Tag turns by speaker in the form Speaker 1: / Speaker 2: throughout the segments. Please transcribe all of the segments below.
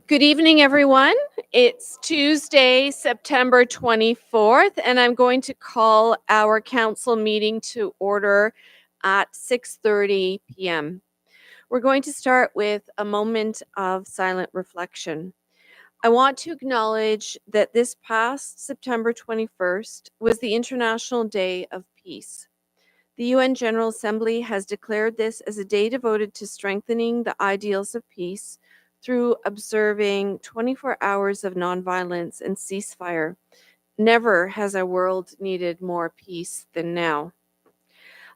Speaker 1: Good evening, everyone. It's Tuesday, September 24th, and I'm going to call our council meeting to order at 6:30 p.m. We're going to start with a moment of silent reflection. I want to acknowledge that this past September 21st was the International Day of Peace. The UN General Assembly has declared this as a day devoted to strengthening the ideals of peace through observing 24 hours of nonviolence and ceasefire. Never has our world needed more peace than now.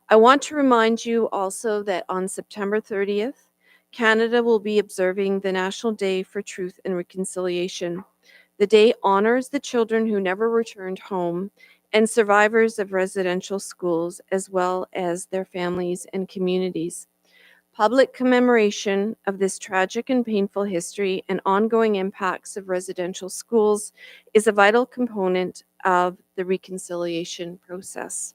Speaker 1: I want to remind you also that on September 30th, Canada will be observing the National Day for Truth and Reconciliation. The day honors the children who never returned home and survivors of residential schools, as well as their families and communities. Public commemoration of this tragic and painful history and ongoing impacts of residential schools is a vital component of the reconciliation process.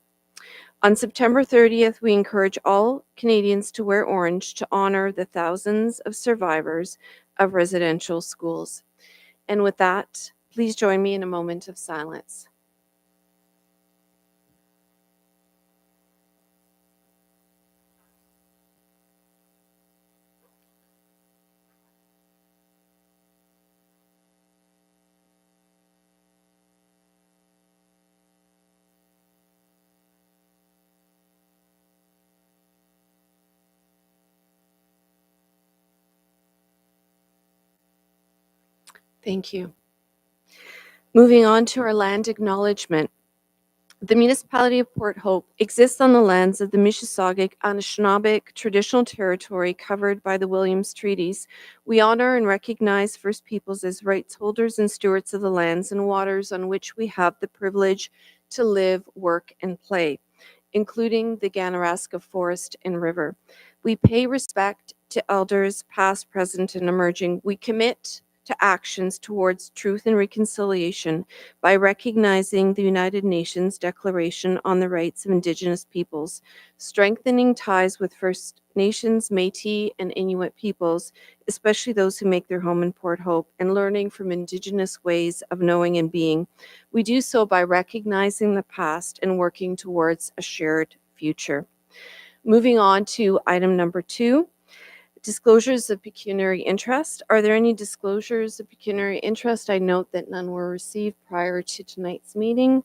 Speaker 1: On September 30th, we encourage all Canadians to wear orange to honor the thousands of survivors of residential schools. And with that, please join me in a moment of silence. Thank you. Moving on to our land acknowledgement. The municipality of Port Hope exists on the lands of the Mississauga Anishinaabeg traditional territory covered by the Williams Treaties. We honor and recognize First Peoples as rights holders and stewards of the lands and waters on which we have the privilege to live, work, and play, including the Ganaraska Forest and River. We pay respect to elders past, present, and emerging. We commit to actions towards truth and reconciliation by recognizing the United Nations Declaration on the Rights of Indigenous Peoples, strengthening ties with First Nations, Métis, and Inuit peoples, especially those who make their home in Port Hope, and learning from Indigenous ways of knowing and being. We do so by recognizing the past and working towards a shared future. Moving on to item number 2. Disclosures of pecuniary interest. Are there any disclosures of pecuniary interest? I note that none were received prior to tonight's meeting.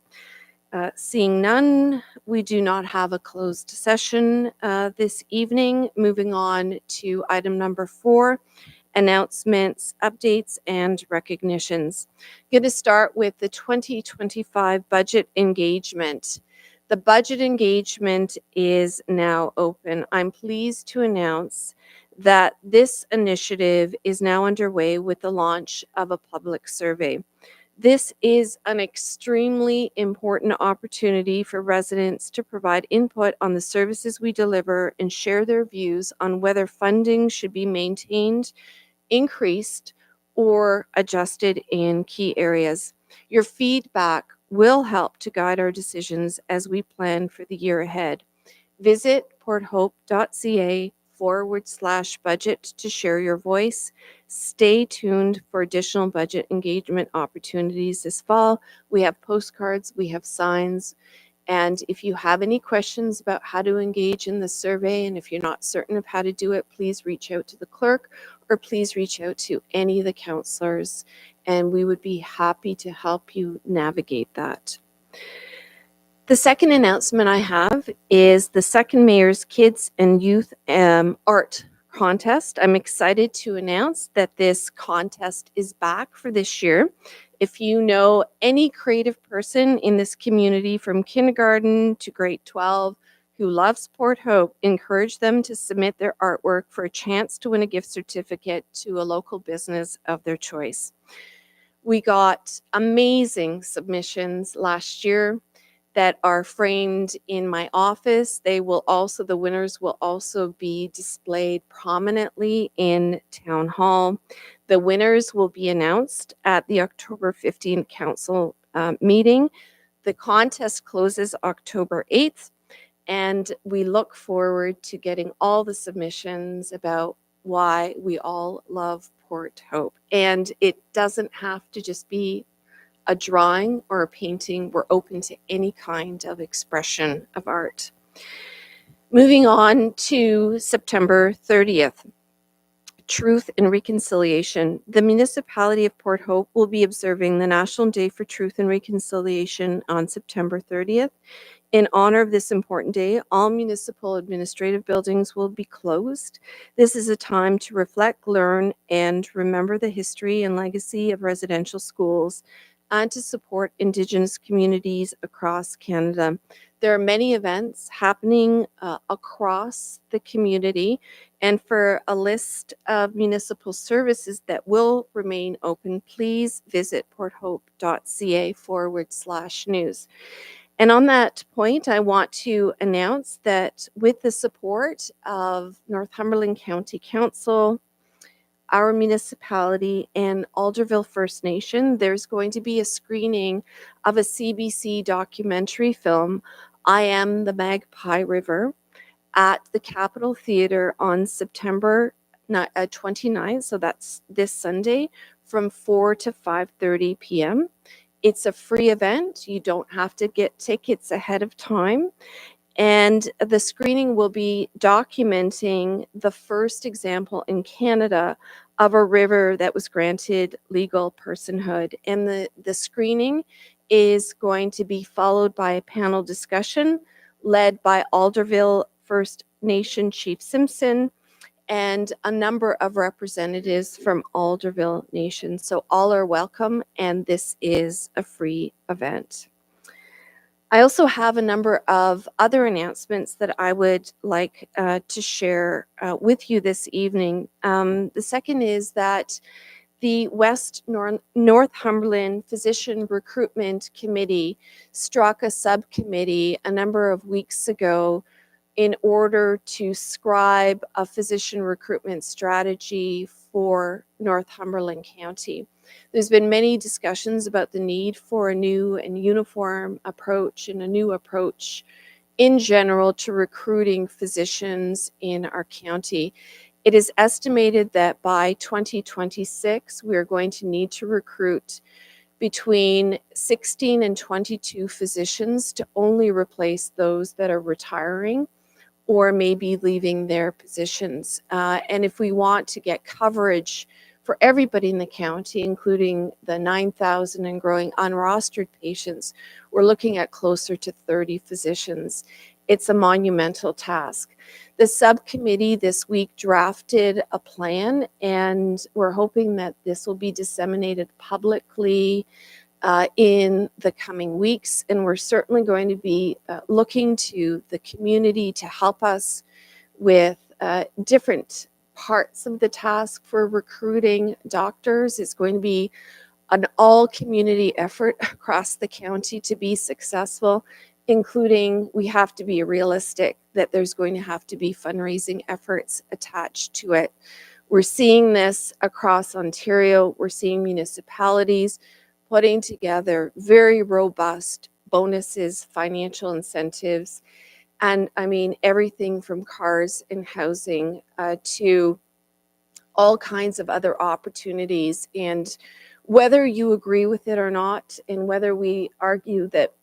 Speaker 1: Seeing none, we do not have a closed session this evening. Moving on to item number 4, announcements, updates, and recognitions. I'm going to start with the 2025 budget engagement. The budget engagement is now open. I'm pleased to announce that this initiative is now underway with the launch of a public survey. This is an extremely important opportunity for residents to provide input on the services we deliver and share their views on whether funding should be maintained, increased, or adjusted in key areas. Your feedback will help to guide our decisions as we plan for the year ahead. Visit porthope.ca/budget to share your voice. Stay tuned for additional budget engagement opportunities this fall. We have postcards, we have signs, and if you have any questions about how to engage in the survey, and if you're not certain of how to do it, please reach out to the clerk or please reach out to any of the counselors, and we would be happy to help you navigate that. The second announcement I have is the second Mayor's Kids and Youth Art Contest. I'm excited to announce that this contest is back for this year. If you know any creative person in this community from kindergarten to grade 12 who loves Port Hope, encourage them to submit their artwork for a chance to win a gift certificate to a local business of their choice. We got amazing submissions last year that are framed in my office. The winners will also be displayed prominently in Town Hall. The winners will be announced at the October 15th council meeting. The contest closes October 8th, and we look forward to getting all the submissions about why we all love Port Hope. And it doesn't have to just be a drawing or a painting. We're open to any kind of expression of art. Moving on to September 30th. Truth and Reconciliation. The municipality of Port Hope will be observing the National Day for Truth and Reconciliation on September 30th. In honor of this important day, all municipal administrative buildings will be closed. This is a time to reflect, learn, and remember the history and legacy of residential schools and to support Indigenous communities across Canada. There are many events happening across the community, and for a list of municipal services that will remain open, please visit porthope.ca/news. And on that point, I want to announce that with the support of Northumberland County Council, our municipality, and Alderville First Nation, there's going to be a screening of a CBC documentary film, I Am the Magpie River, at the Capitol Theatre on September 29th, so that's this Sunday, from 4 to 5:30 p.m. It's a free event. You don't have to get tickets ahead of time. And the screening will be documenting the first example in Canada of a river that was granted legal personhood. And the screening is going to be followed by a panel discussion led by Alderville First Nation Chief Simpson and a number of representatives from Alderville Nation. So all are welcome, and this is a free event. I also have a number of other announcements that I would like to share with you this evening. The second is that the West Northumberland Physician Recruitment Committee struck a subcommittee a number of weeks ago in order to scribe a physician recruitment strategy for Northumberland County. There's been many discussions about the need for a new and uniform approach and a new approach in general to recruiting physicians in our county. It is estimated that by 2026, we are going to need to recruit between 16 and 22 physicians to only replace those that are retiring or maybe leaving their positions. And if we want to get coverage for everybody in the county, including the 9,000 and growing unrostered patients, we're looking at closer to 30 physicians. It's a monumental task. The subcommittee this week drafted a plan, and we're hoping that this will be disseminated publicly in the coming weeks. And we're certainly going to be looking to the community to help us with different parts of the task for recruiting doctors. It's going to be an all community effort across the county to be successful, including we have to be realistic that there's going to have to be fundraising efforts attached to it. We're seeing this across Ontario. We're seeing municipalities putting together very robust bonuses, financial incentives, and I mean everything from cars and housing to all kinds of other opportunities. And whether you agree with it or not, and whether we argue that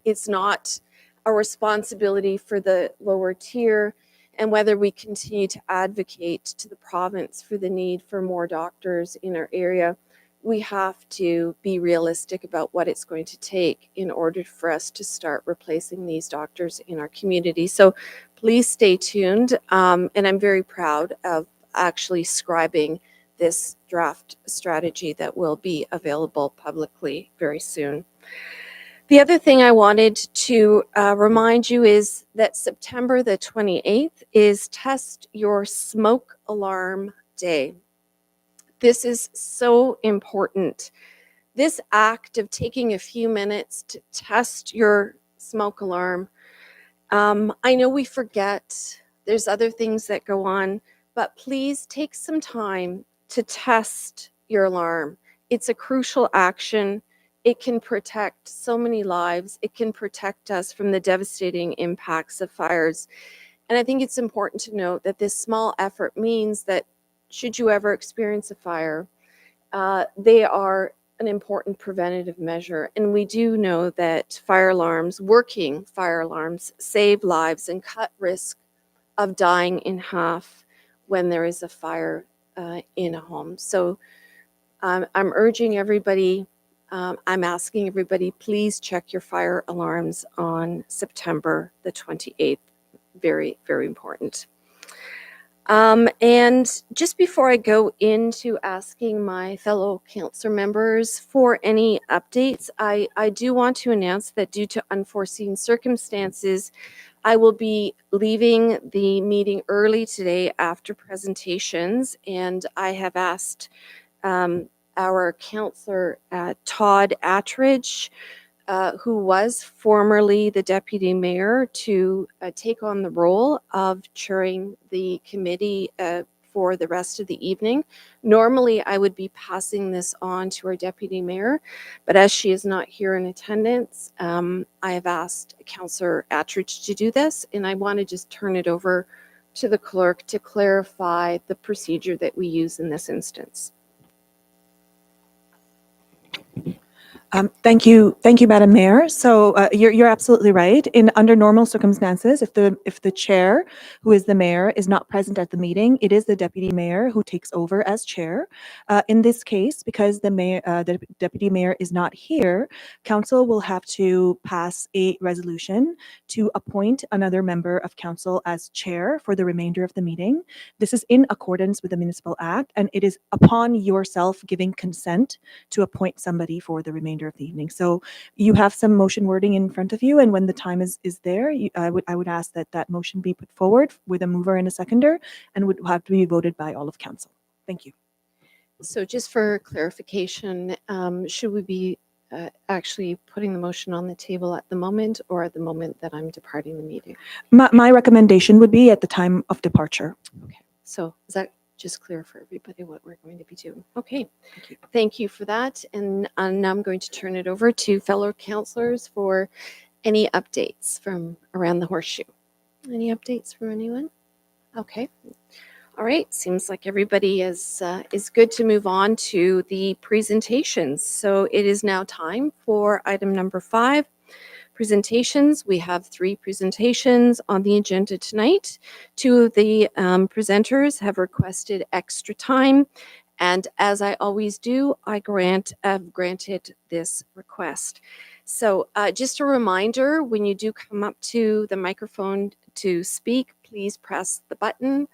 Speaker 1: it's not a responsibility for the lower tier, and whether we continue to advocate to the province for the need for more doctors in our area, we have to be realistic about what it's going to take in order for us to start replacing these doctors in our community. So please stay tuned. And I'm very proud of actually scribing this draft strategy that will be available publicly very soon. The other thing I wanted to remind you is that September the 28th is Test Your Smoke Alarm Day. This is so important. This act of taking a few minutes to test your smoke alarm, I know we forget, there's other things that go on, but please take some time to test your alarm. It's a crucial action. It can protect so many lives. It can protect us from the devastating impacts of fires. And I think it's important to note that this small effort means that should you ever experience a fire, they are an important preventative measure. And we do know that fire alarms, working fire alarms, save lives and cut risk of dying in half when there is a fire in a home. So I'm urging everybody, I'm asking everybody, please check your fire alarms on September the 28th. Very, very important. And just before I go into asking my fellow council members for any updates, I do want to announce that due to unforeseen circumstances, I will be leaving the meeting early today after presentations, and I have asked our councillor Todd Attridge, who was formerly the deputy mayor, to take on the role of chairing the committee for the rest of the evening. Normally, I would be passing this on to our deputy mayor, but as she is not here in attendance, I have asked Councillor Attridge to do this, and I want to just turn it over to the clerk to clarify the procedure that we use in this instance.
Speaker 2: Thank you, Madam Mayor. So you're absolutely right. Under normal circumstances, if the chair, who is the mayor, is not present at the meeting, it is the deputy mayor who takes over as chair. In this case, because the deputy mayor is not here, council will have to pass a resolution to appoint another member of council as chair for the remainder of the meeting. This is in accordance with the Municipal Act, and it is upon yourself giving consent to appoint somebody for the remainder of the evening. So you have some motion wording in front of you, and when the time is there, I would ask that motion be put forward with a mover and a seconder, and would have to be voted by all of council. Thank you.
Speaker 1: So just for clarification, should we be actually putting the motion on the table at the moment, or at the moment that I'm departing the meeting?
Speaker 2: My recommendation would be at the time of departure.
Speaker 1: Okay, so is that just clear for everybody what we're going to be doing? Okay, thank you for that. And now I'm going to turn it over to fellow councillors for any updates from around the horseshoe. Any updates from anyone? Okay. All right, seems like everybody is good to move on to the presentations. So it is now time for item number 5, presentations. We have 3 presentations on the agenda tonight. 2 of the presenters have requested extra time, and as I always do, I've granted this request. So just a reminder, when you do come up to the microphone to speak, please press the button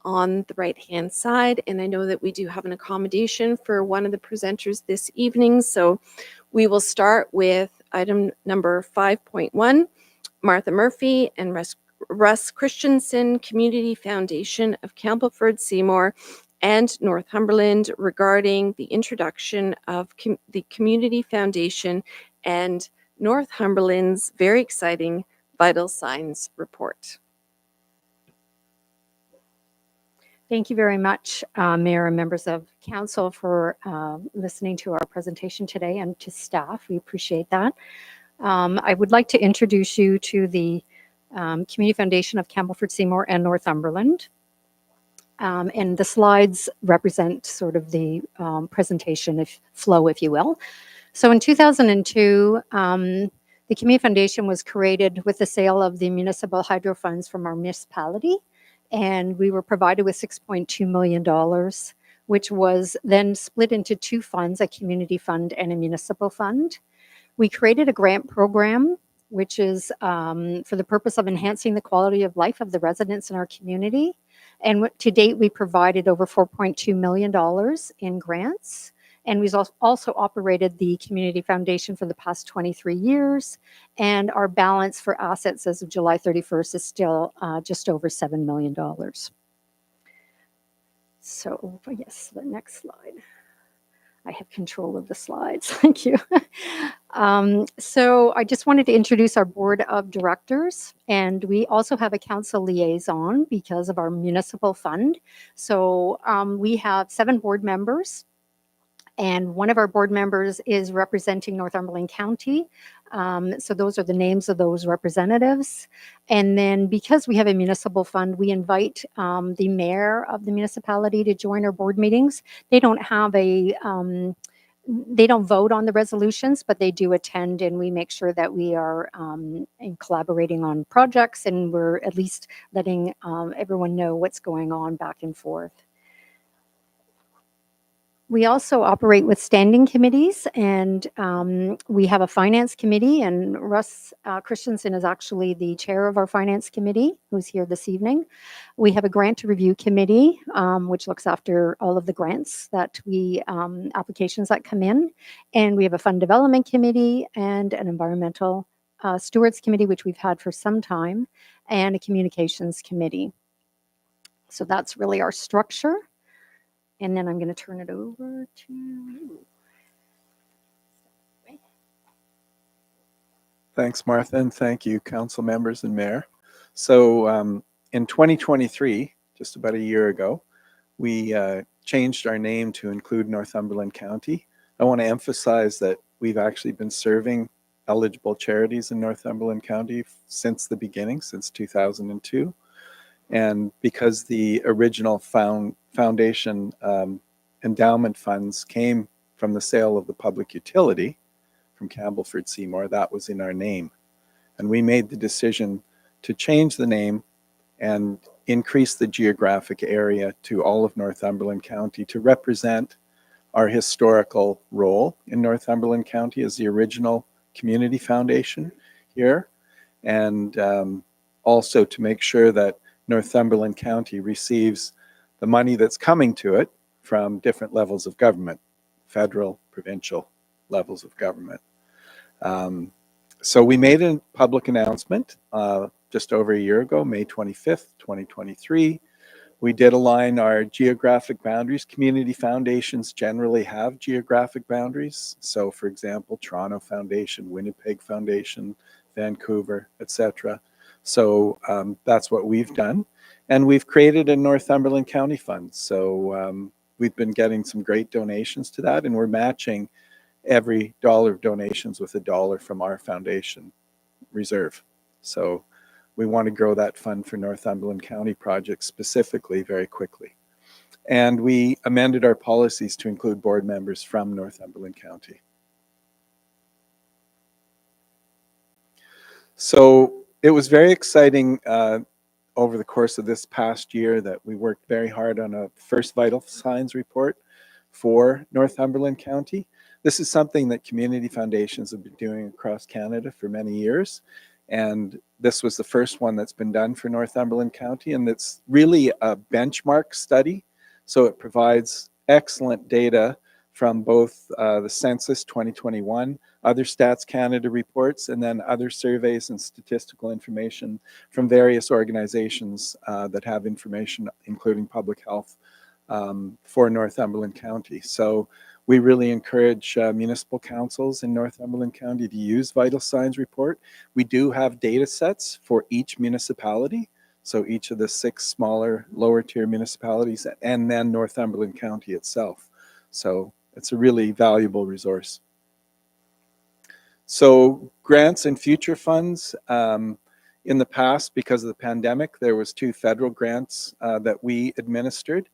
Speaker 1: on the right-hand side. And I know that we do have an accommodation for one of the presenters this evening. So we will start with item number 5.1, Martha Murphy and Russ Christensen, Community Foundation of Campbellford, Seymour, and Northumberland, regarding the introduction of the Community Foundation and Northumberland's very exciting Vital Signs report.
Speaker 3: Thank you very much, Mayor and members of Council, for listening to our presentation today, and to staff. We appreciate that. I would like to introduce you to the Community Foundation of Campbellford, Seymour, and Northumberland. And the slides represent sort of the presentation flow, if you will. So in 2002, the Community Foundation was created with the sale of the municipal hydro funds from our municipality. And we were provided with $6.2 million, which was then split into 2 funds, a community fund and a municipal fund. We created a grant program, which is for the purpose of enhancing the quality of life of the residents in our community. And to date, we provided over $4.2 million in grants. And we've also operated the Community Foundation for the past 23 years. And our balance for assets as of July 31st is still just over $7 million. So, yes, the next slide. I have control of the slides. Thank you. So I just wanted to introduce our board of directors, and we also have a council liaison because of our municipal fund. So we have 7 board members. And one of our board members is representing Northumberland County. So those are the names of those representatives. And then because we have a municipal fund, we invite the mayor of the municipality to join our board meetings. They don't have they don't vote on the resolutions, but they do attend, and we make sure that we are collaborating on projects, and we're at least letting everyone know what's going on back and forth. We also operate with standing committees, and we have a finance committee, and Russ Christensen is actually the chair of our finance committee, who's here this evening. We have a grant review committee, which looks after all of the grants that applications that come in. And we have a fund development committee and an environmental stewards committee, which we've had for some time, and a communications committee. So that's really our structure. And then I'm going to turn it over to.
Speaker 4: Thanks, Martha, and thank you, council members and mayor. So in 2023, just about a year ago, we changed our name to include Northumberland County. I want to emphasize that we've actually been serving eligible charities in Northumberland County since the beginning, since 2002. And because the original foundation endowment funds came from the sale of the public utility from Campbellford Seymour, that was in our name. And we made the decision to change the name and increase the geographic area to all of Northumberland County to represent our historical role in Northumberland County as the original community foundation here, and also to make sure that Northumberland County receives the money that's coming to it from different levels of government, federal, provincial levels of government. So we made a public announcement just over a year ago, May 25th, 2023. We did align our geographic boundaries. Community foundations generally have geographic boundaries. So for example, Toronto Foundation, Winnipeg Foundation, Vancouver, etc. So that's what we've done. And we've created a Northumberland County Fund. So we've been getting some great donations to that, and we're matching every dollar of donations with $1 from our foundation reserve. So we want to grow that fund for Northumberland County projects specifically very quickly. And we amended our policies to include board members from Northumberland County. So it was very exciting over the course of this past year that we worked very hard on a first vital signs report for Northumberland County. This is something that community foundations have been doing across Canada for many years. And this was the first one that's been done for Northumberland County. And it's really a benchmark study. So it provides excellent data from both the Census 2021, other Stats Canada reports, and then other surveys and statistical information from various organizations that have information, including public health, for Northumberland County. So we really encourage municipal councils in Northumberland County to use Vital Signs Report. We do have data sets for each municipality. So each of the 6 smaller, lower tier municipalities, and then Northumberland County itself. So it's a really valuable resource. So grants and future funds. In the past, because of the pandemic, there was 2 federal grants that we administered.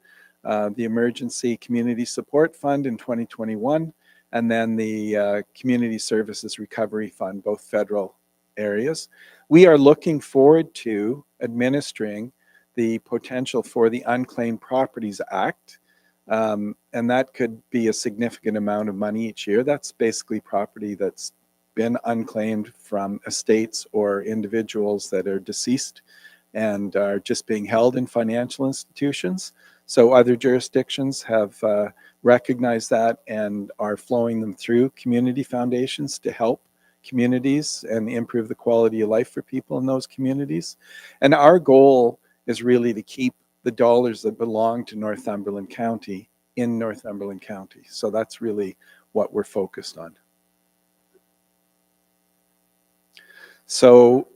Speaker 4: The Emergency Community Support Fund in 2021, and then the Community Services Recovery Fund, both federal areas. We are looking forward to administering the potential for the Unclaimed Properties Act, and that could be a significant amount of money each year. That's basically property that's been unclaimed from estates or individuals that are deceased and are just being held in financial institutions. So other jurisdictions have recognized that and are flowing them through community foundations to help communities and improve the quality of life for people in those communities. And our goal is really to keep the dollars that belong to Northumberland County in Northumberland County. So that's really what we're focused on. So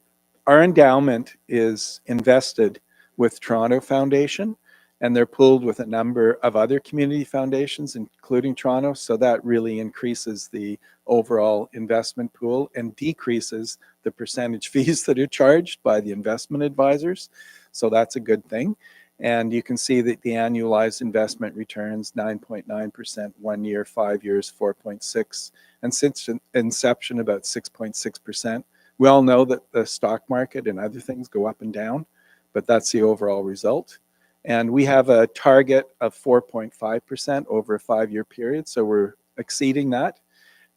Speaker 4: our endowment is invested with Toronto Foundation, and they're pooled with a number of other community foundations, including Toronto. So that really increases the overall investment pool and decreases the percentage fees that are charged by the investment advisors. So that's a good thing. And you can see that the annualized investment returns 9.9%, 1 year, 5 years, 4.6, and since inception about 6.6%. We all know that the stock market and other things go up and down, but that's the overall result. And we have a target of 4.5% over a 5-year period, so we're exceeding that.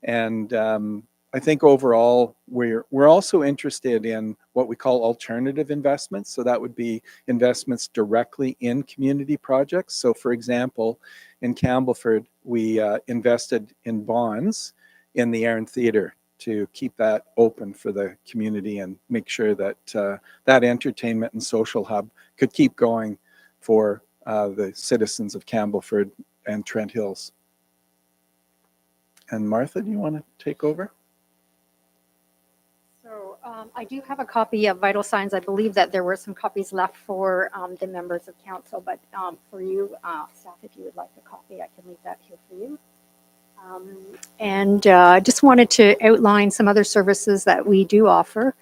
Speaker 4: And I think overall, we're also interested in what we call alternative investments. So that would be investments directly in community projects. So for example, in Campbellford, we invested in bonds in the Aaron Theatre to keep that open for the community and make sure that that entertainment and social hub could keep going for the citizens of Campbellford and Trent Hills. And Martha, do you want to take over?
Speaker 3: So I do have a copy of Vital Signs. I believe that there were some copies left for the members of council, but for you, staff, if you would like a copy, I can leave that here for you. And I just wanted to outline some other services that we do offer.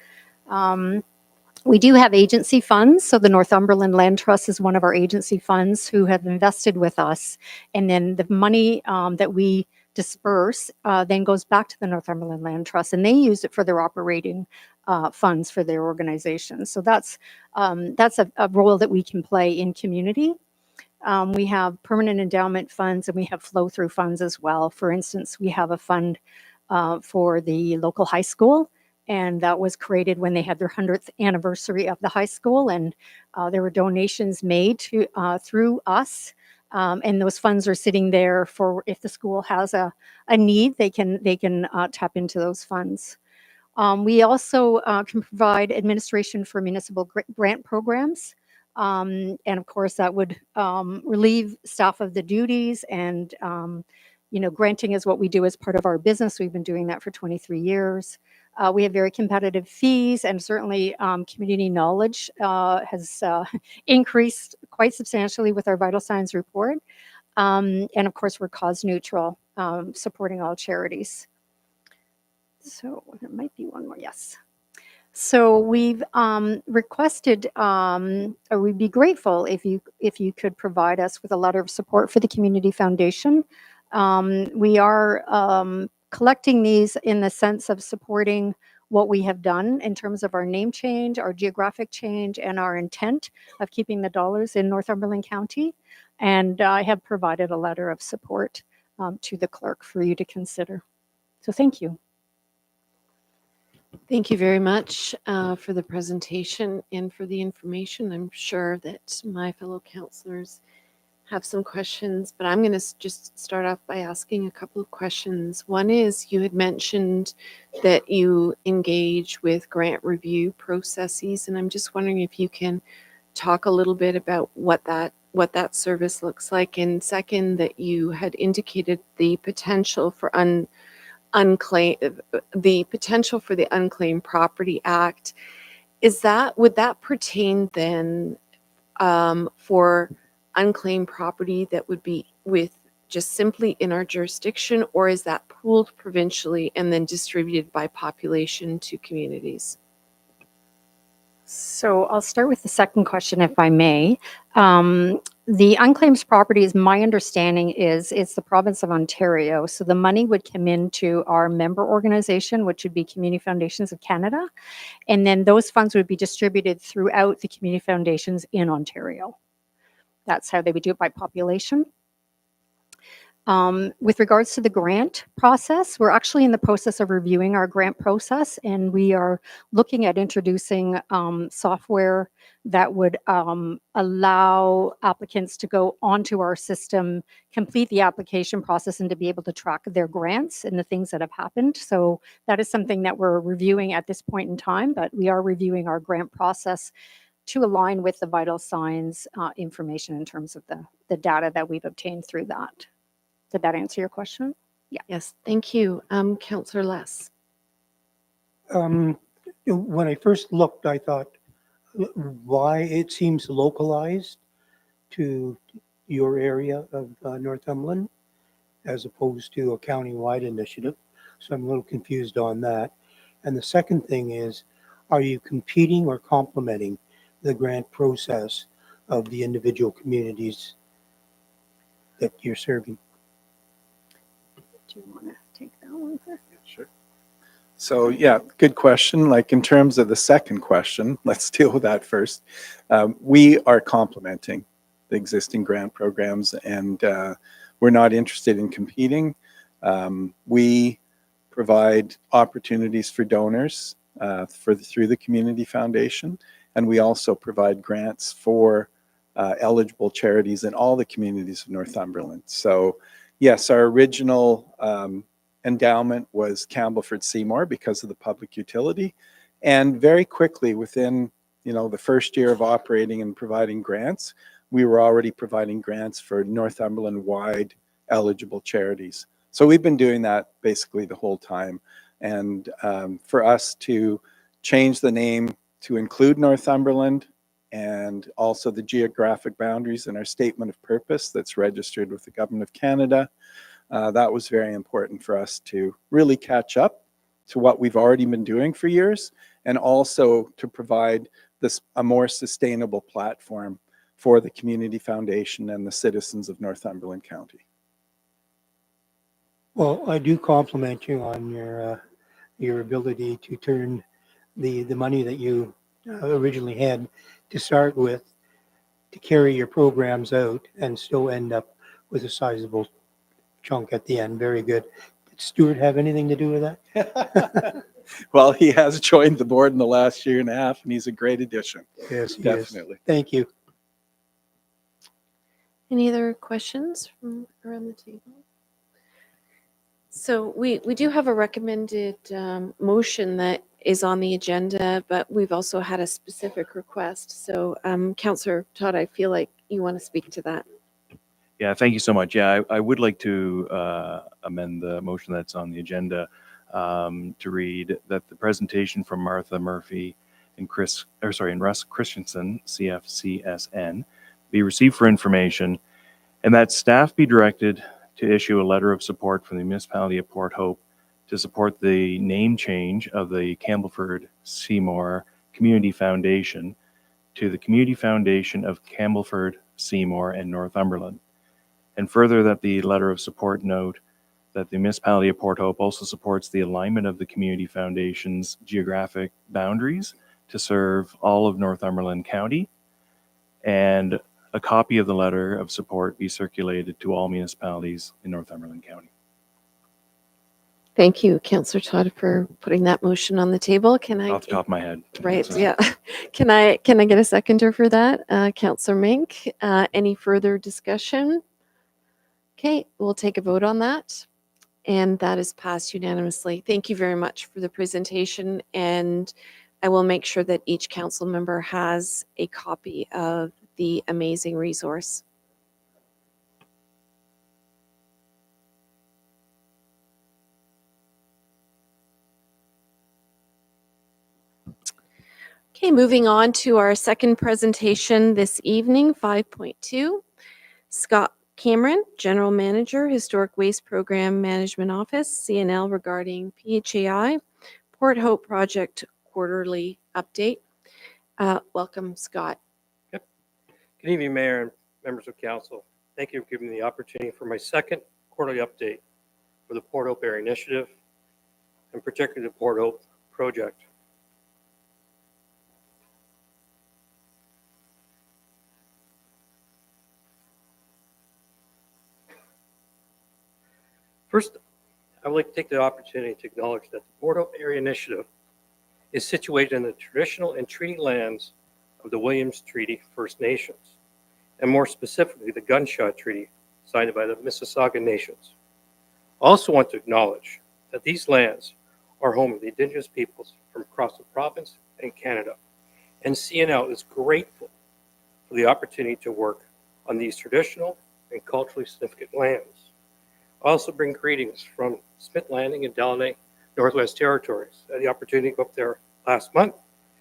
Speaker 3: We do have agency funds. So the Northumberland Land Trust is one of our agency funds who have invested with us. And then the money that we disperse then goes back to the Northumberland Land Trust, and they use it for their operating funds for their organization. So that's a role that we can play in community. We have permanent endowment funds, and we have flow-through funds as well. For instance, we have a fund for the local high school, and that was created when they had their 100th anniversary of the high school, and there were donations made to through us, and those funds are sitting there for if the school has a need, they can tap into those funds. We also can provide administration for municipal grant programs. And of course, that would relieve staff of the duties. And, granting is what we do as part of our business. We've been doing that for 23 years. We have very competitive fees, and certainly community knowledge has increased quite substantially with our Vital Signs report. And of course, we're cause neutral, supporting all charities. So there might be one more, yes. So we've requested, or we'd be grateful if you could provide us with a letter of support for the Community Foundation. We are collecting these in the sense of supporting what we have done in terms of our name change, our geographic change, and our intent of keeping the dollars in Northumberland County. And I have provided a letter of support to the clerk for you to consider. So thank you.
Speaker 1: Thank you very much for the presentation and for the information. I'm sure that my fellow councillors have some questions, but I'm going to just start off by asking a couple of questions. One is, you had mentioned that you engage with grant review processes, and I'm just wondering if you can talk a little bit about what that service looks like. And second, that you had indicated the potential for the potential for the Unclaimed Property Act. Would that pertain then for unclaimed property that would be with just simply in our jurisdiction, or is that pooled provincially and then distributed by population to communities?
Speaker 3: So I'll start with the second question, if I may. The unclaimed properties, my understanding is it's the province of Ontario. So the money would come into our member organization, which would be Community Foundations of Canada. And then those funds would be distributed throughout the community foundations in Ontario. That's how they would do it by population. With regards to the grant process, we're actually in the process of reviewing our grant process, and we are looking at introducing software that would allow applicants to go onto our system, complete the application process, and to be able to track their grants and the things that have happened. So that is something that we're reviewing at this point in time, but we are reviewing our grant process to align with the Vital Signs information in terms of the data that we've obtained through that. Did that answer your question? Yeah.
Speaker 1: Yes, thank you. Councillor Less.
Speaker 5: When I first looked, I thought, why it seems localized to your area of Northumberland as opposed to a county-wide initiative. So I'm a little confused on that. And the second thing is, are you competing or complementing the grant process of the individual communities that you're serving?
Speaker 3: Do you want to take that one first?
Speaker 4: Sure. So yeah, good question. Like in terms of the second question, let's deal with that first. We are complementing the existing grant programs, and we're not interested in competing. We provide opportunities for donors through the Community Foundation, and we also provide grants for eligible charities in all the communities of Northumberland. So yes, our original endowment was Campbellford Seymour because of the public utility, and very quickly within the first year of operating and providing grants, we were already providing grants for Northumberland wide eligible charities. So we've been doing that basically the whole time, and for us to change the name to include Northumberland and also the geographic boundaries in our statement of purpose that's registered with the Government of Canada, that was very important for us to really catch up to what we've already been doing for years, and also to provide a more sustainable platform for the Community Foundation and the citizens of Northumberland County.
Speaker 5: Well, I do compliment you on your ability to turn the money that you originally had to start with to carry your programs out and still end up with a sizable chunk at the end. Very good. Did Stuart have anything to do with that?
Speaker 4: Well, he has joined the board in the last year and a half, and he's a great addition.
Speaker 5: Yes, he
Speaker 4: Definitely.
Speaker 5: is. Thank you.
Speaker 1: Any other questions from around the table? So we do have a recommended motion that is on the agenda, but we've also had a specific request. So Councillor Todd, I feel like you want to speak to that.
Speaker 6: Yeah, thank you so much. Yeah, I would like to amend the motion that's on the agenda to read that the presentation from Martha Murphy and Russ Christensen, CFCSN, be received for information, and that staff be directed to issue a letter of support from the municipality of Port Hope to support the name change of the Campbellford Seymour Community Foundation to the Community Foundation of Campbellford, Seymour, and Northumberland. And further, that the letter of support note that the municipality of Port Hope also supports the alignment of the Community Foundation's geographic boundaries to serve all of Northumberland County, and a copy of the letter of support be circulated to all municipalities in Northumberland County.
Speaker 1: Thank you, Councillor Todd, for putting that motion on the table. Can I?
Speaker 6: Off the top of my head.
Speaker 1: Right,
Speaker 6: So-
Speaker 1: yeah. Can I get a seconder for that? Councillor Mink, any further discussion? Okay, we'll take a vote on that. And that is passed unanimously. Thank you very much for the presentation. And I will make sure that each council member has a copy of the amazing resource. Okay, moving on to our second presentation this evening, 5.2. Scott Cameron, General Manager, Historic Waste Program Management Office, CNL, regarding PHAI, Port Hope Project Quarterly Update. Welcome, Scott.
Speaker 7: Good evening, Mayor and members of Council. Thank you for giving me the opportunity for my second quarterly update for the Port Hope Area Initiative, and particularly the Port Hope Project. First, I would like to take the opportunity to acknowledge that the Port Hope Area Initiative is situated in the traditional and treaty lands of the Williams Treaty First Nations, and more specifically, the Gunshot Treaty signed by the Mississauga Nations. I also want to acknowledge that these lands are home of the Indigenous peoples from across the province and Canada, and CNL is grateful for the opportunity to work on these traditional and culturally significant lands. I also bring greetings from Smith Landing and Delaunay, Northwest Territories. I had the opportunity to go up there last month,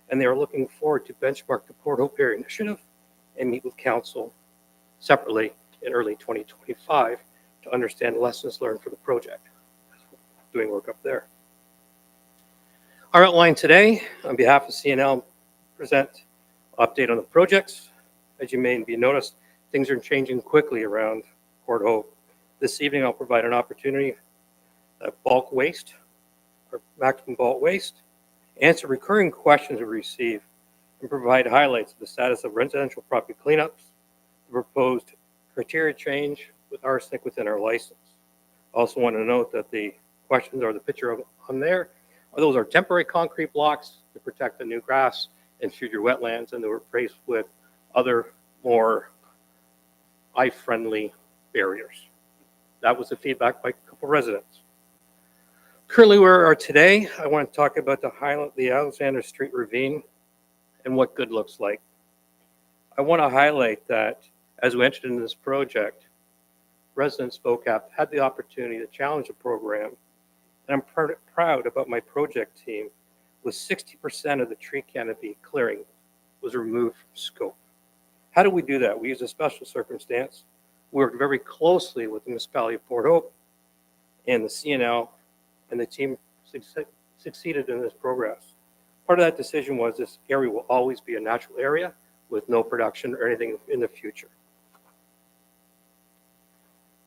Speaker 7: and they are looking forward to benchmark the Port Hope Area Initiative and meet with Council separately in early 2025 to understand lessons learned for the project. Doing work up there. Our outline today, on behalf of CNL, present update on the projects. As you may be noticed, things are changing quickly around Port Hope. This evening, I'll provide an opportunity bulk waste, or maximum bulk waste, answer recurring questions we receive, and provide highlights of the status of residential property cleanups, the proposed criteria change with arsenic within our license. I also want to note that the questions or the picture on there, those are temporary concrete blocks to protect the new grass and future wetlands, and they were replaced with other more eye-friendly barriers. That was the feedback by a couple residents. Currently where we are today, I want to talk about the Alexander Street Ravine and what good looks like. I want to highlight that as we entered into this project, residents spoke up, had the opportunity to challenge the program, and I'm proud about my project team, with 60% of the tree canopy clearing was removed from scope. How do we do that? We use a special circumstance. We worked very closely with the municipality of Port Hope and the CNL, and the team succeeded in this progress. Part of that decision was this area will always be a natural area with no production or anything in the future.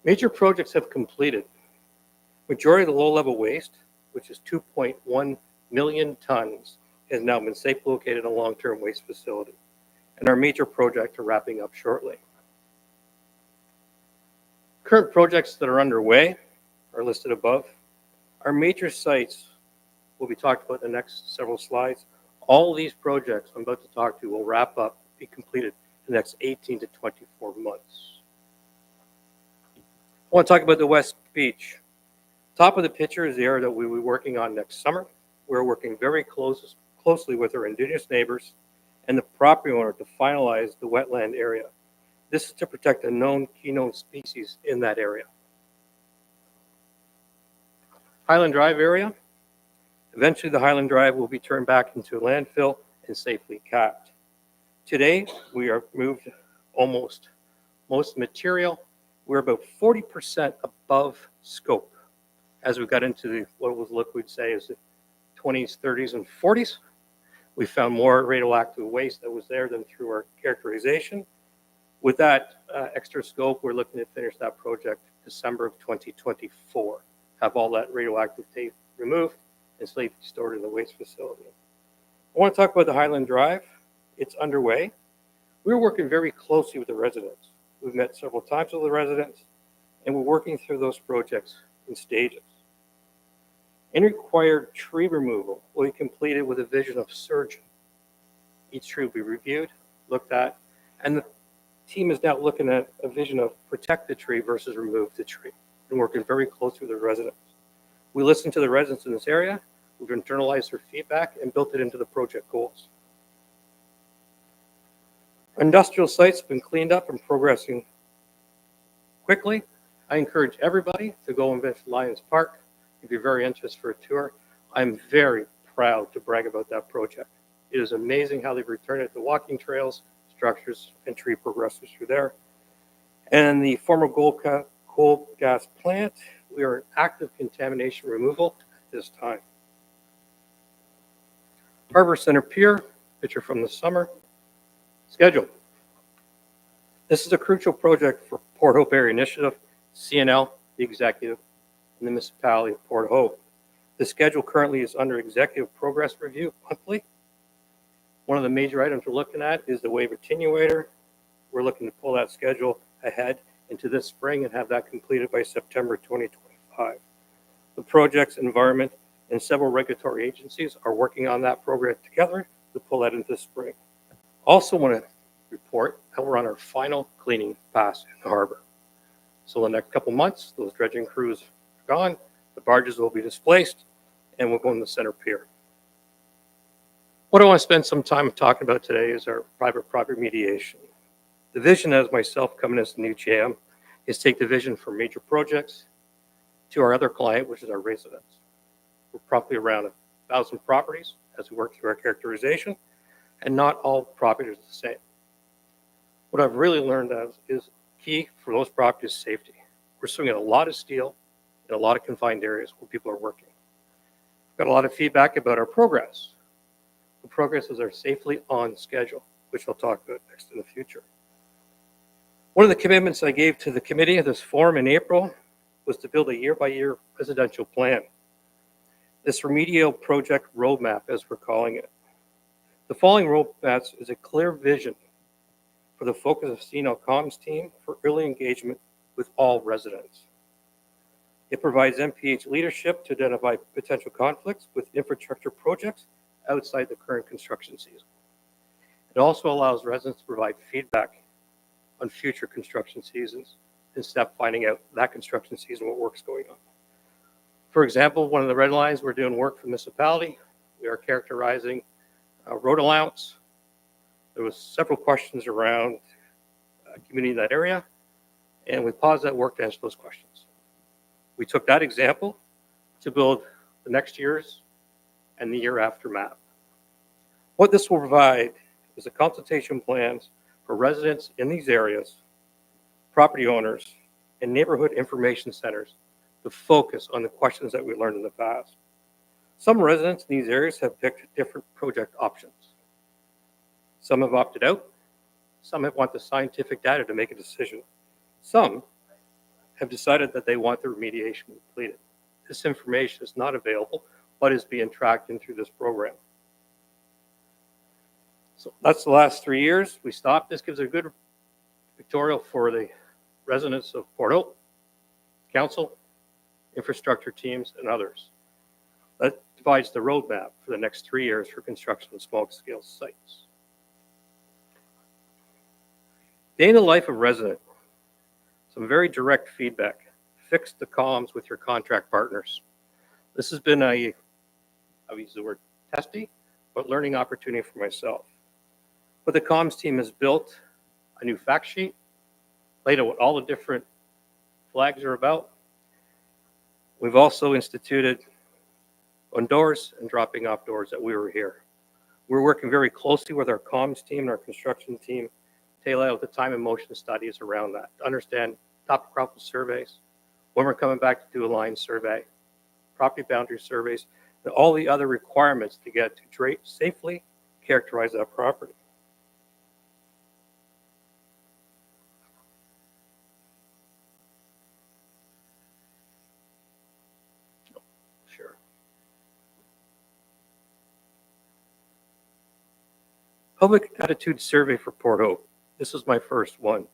Speaker 7: Major projects have completed. Majority of the low-level waste, which is 2.1 million tons, has now been safely located in a long-term waste facility. And our major projects are wrapping up shortly. Current projects that are underway are listed above. Our major sites will be talked about in the next several slides. All of these projects I'm about to talk to will wrap up, be completed in the next 18 to 24 months. I want to talk about the West Beach. Top of the picture is the area that we'll be working on next summer. We're working very closely with our Indigenous neighbors and the property owner to finalize the wetland area. This is to protect a known key known species in that area. Highland Drive area. Eventually the Highland Drive will be turned back into a landfill and safely capped. Today, we are moved almost most material. We're about 40% above scope. As we got into what was liquid, say, is the 20s, 30s, and 40s, we found more radioactive waste that was there than through our characterization. With that extra scope, we're looking to finish that project December of 2024. Have all that radioactive tape removed and safely stored in the waste facility. I want to talk about the Highland Drive. It's underway. We're working very closely with the residents. We've met several times with the residents, and we're working through those projects in stages. Any required tree removal will be completed with a vision of surgeon. Each tree will be reviewed, looked at, and the team is now looking at a vision of protect the tree versus remove the tree, and working very closely with the residents. We listen to the residents in this area, we've internalized their feedback and built it into the project goals. Industrial sites have been cleaned up and progressing quickly. I encourage everybody to go and visit Lions Park. If you're very interested for a tour, I'm very proud to brag about that project. It is amazing how they've returned it to walking trails, structures, and tree progressors through there. And the former coal gas plant, we are in active contamination removal at this time. Harbor Center Pier, picture from the summer. Schedule. This is a crucial project for Port Hope Area Initiative, CNL, the executive, and the municipality of Port Hope. The schedule currently is under executive progress review monthly. One of the major items we're looking at is the wave attenuator. We're looking to pull that schedule ahead into this spring and have that completed by September 2025. The project's environment and several regulatory agencies are working on that program together to pull that into the spring. Also want to report that we're on our final cleaning pass in the harbor. So in the next couple months, those dredging crews are gone, the barges will be displaced, and we'll go in the center pier. What I want to spend some time talking about today is our private property mediation. The vision as myself coming as the new GM is take the vision from major projects to our other client, which is our residents. We're probably around 1,000 properties as we work through our characterization, and not all properties are the same. What I've really learned is key for those properties is safety. We're swinging a lot of steel in a lot of confined areas where people are working. Got a lot of feedback about our progress. The progresses are safely on schedule, which I'll talk about next in the future. One of the commitments I gave to the committee of this forum in April was to build a year-by-year residential plan. This remedial project roadmap, as we're calling it. The following roadmaps is a clear vision for the focus of CNL Comms team for early engagement with all residents. It provides MPH leadership to identify potential conflicts with infrastructure projects outside the current construction season. It also allows residents to provide feedback on future construction seasons instead of finding out that construction season what work's going on. For example, one of the red lines, we're doing work for the municipality. We are characterizing road allowance. There was several questions around community in that area, and we paused that work to answer those questions. We took that example to build the next year's and the year after map. What this will provide is a consultation plans for residents in these areas, property owners, and neighborhood information centers to focus on the questions that we learned in the past. Some residents in these areas have picked different project options. Some have opted out. Some have want the scientific data to make a decision. Some have decided that they want the remediation completed. This information is not available, but is being tracked in through this program. So that's the last 3 years. We stopped. This gives a good pictorial for the residents of Port Hope, council, infrastructure teams, and others. That provides the roadmap for the next 3 years for construction of small-scale sites. Day in the life of resident. Some very direct feedback. Fix the comms with your contract partners. This has been I've used the word testy, but learning opportunity for myself. But the comms team has built a new fact sheet, laid out what all the different flags are about. We've also instituted on doors and dropping off doors that we were here. We're working very closely with our comms team and our construction team to lay out the time and motion studies around that, to understand topographical surveys, when we're coming back to do a line survey, property boundary surveys, and all the other requirements to get to safely characterize that property. Sure. Public attitude survey for Port Hope. This was my first one.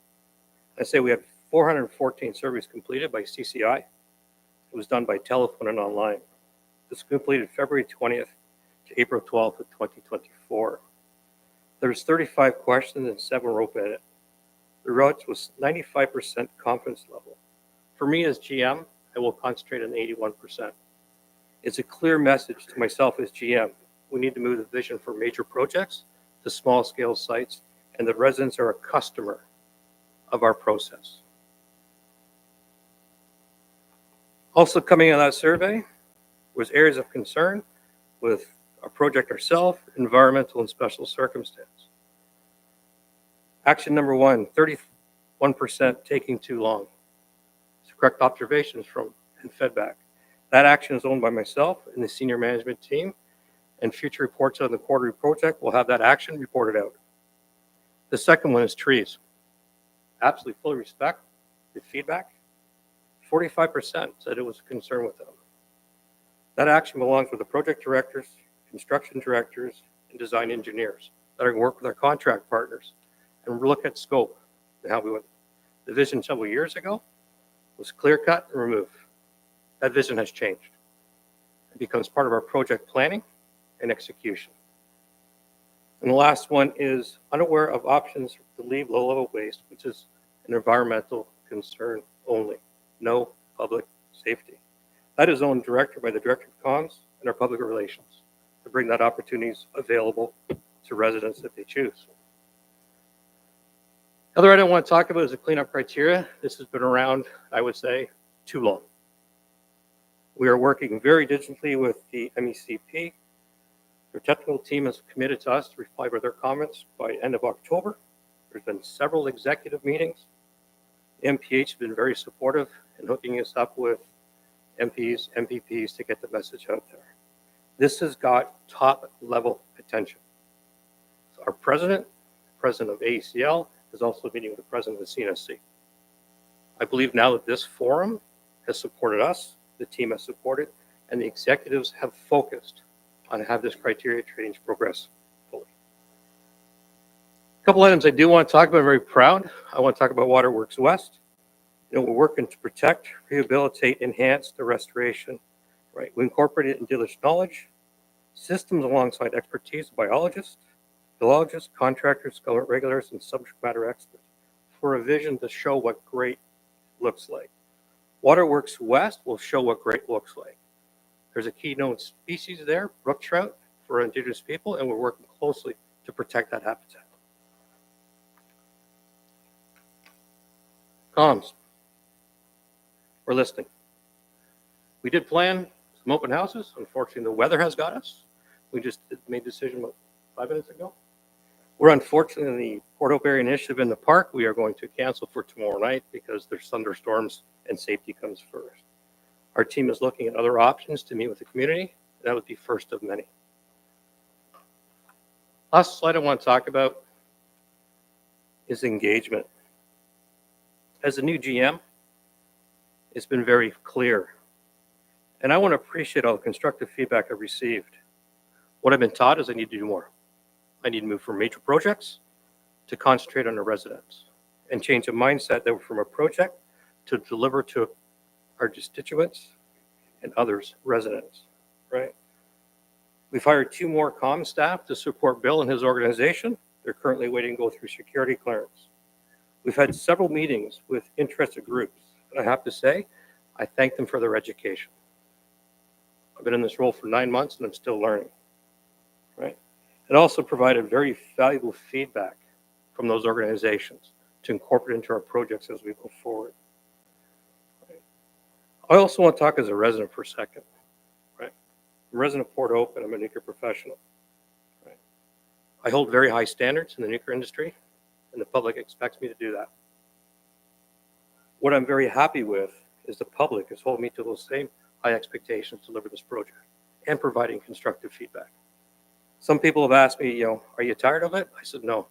Speaker 7: I say we had 414 surveys completed by CCI. It was done by telephone and online. This was completed February 20th to April 12th of 2024. There's 35 questions and 7 were open. The results was 95% confidence level. For me as GM, I will concentrate on 81%. It's a clear message to myself as GM. We need to move the vision from major projects to small scale sites, and the residents are a customer of our process. Also coming on that survey was areas of concern with our project ourselves, environmental and special circumstance. Action number 1, 31% taking too long. It's correct observations from and feedback. That action is owned by myself and the senior management team, and future reports on the quarterly project will have that action reported out. The second one is trees. Absolutely fully respect the feedback. 45% said it was a concern with them. That action belongs with the project directors, construction directors, and design engineers that are going to work with our contract partners and look at scope and how we went. The vision several years ago was clear cut and remove. That vision has changed. It becomes part of our project planning and execution. And the last one is unaware of options to leave low-level waste, which is an environmental concern only. No public safety. That is owned directly by the Director of Comms and our public relations to bring that opportunities available to residents if they choose. Other item I want to talk about is the cleanup criteria. This has been around, I would say, too long. We are working very diligently with the MECP. Their technical team is committed to us to reply with their comments by end of October. There's been several executive meetings. MPH has been very supportive in hooking us up with MPs, MPPs to get the message out there. This has got top level attention. So our president of AECL, is also meeting with the president of the CNSC. I believe now that this forum has supported us, the team has supported, and the executives have focused on how this criteria change progress fully. A couple items I do want to talk about, I'm very proud. I want to talk about Waterworks West. You know, we're working to protect, rehabilitate, enhance the restoration, right? We incorporated indigenous knowledge, systems alongside expertise of biologists, philologists, contractors, government regulators, and subject matter experts for a vision to show what great looks like. Waterworks West will show what great looks like. There's a keynote species there, brook trout, for indigenous people, and we're working closely to protect that habitat. Comms. We're listening. We did plan some open houses. Unfortunately, the weather has got us. We just made a decision about 5 minutes ago. We're unfortunately in the Port Hope Area Initiative in the park. We are going to cancel for tomorrow night because there's thunderstorms and safety comes first. Our team is looking at other options to meet with the community. That would be first of many. Last slide I want to talk about is engagement. As a new GM, it's been very clear. And I want to appreciate all the constructive feedback I've received. What I've been taught is I need to do more. I need to move from major projects to concentrate on the residents and change the mindset that we're from a project to deliver to our constituents and others, residents, right? We've hired 2 more comm staff to support Bill and his organization. They're currently waiting to go through security clearance. We've had several meetings with interested groups, and I have to say, I thank them for their education. I've been in this role for 9 months and I'm still learning, right? It also provided very valuable feedback from those organizations to incorporate into our projects as we go forward. Right? I also want to talk as a resident for a second, right? I'm a resident of Port Hope and I'm a nuclear professional, right? I hold very high standards in the nuclear industry and the public expects me to do that. What I'm very happy with is the public is holding me to those same high expectations to deliver this project and providing constructive feedback. Some people have asked me, are you tired of it? I said, no.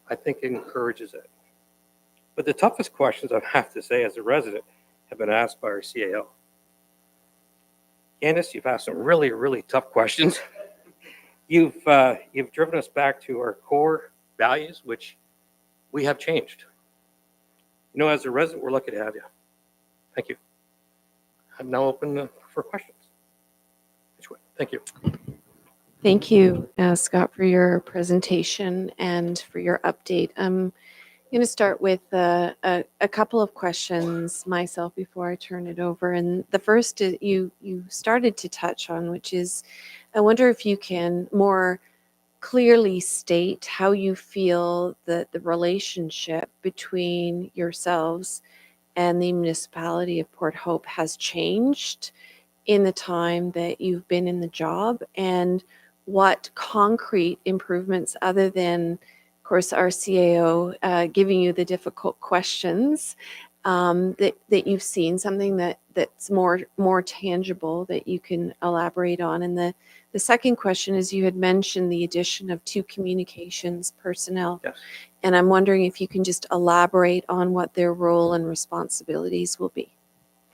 Speaker 7: I think it encourages it. But the toughest questions, I have to say, as a resident, have been asked by our CAO. Candace, you've asked some really, really tough questions. You've driven us back to our core values, which we have changed. As a resident, we're lucky to have you. Thank you. I'm now open for questions. Thank you.
Speaker 1: Thank you, Scott, for your presentation and for your update. I'm going to start with a couple of questions myself before I turn it over. And the first is you started to touch on, which is, I wonder if you can more clearly state how you feel that the relationship between yourselves and the municipality of Port Hope has changed in the time that you've been in the job, and what concrete improvements, other than, of course, our CAO giving you the difficult questions, that you've seen, something that's more tangible that you can elaborate on. And the second question is, you had mentioned the addition of 2 communications personnel.
Speaker 7: Yes.
Speaker 1: And I'm wondering if you can just elaborate on what their role and responsibilities will be.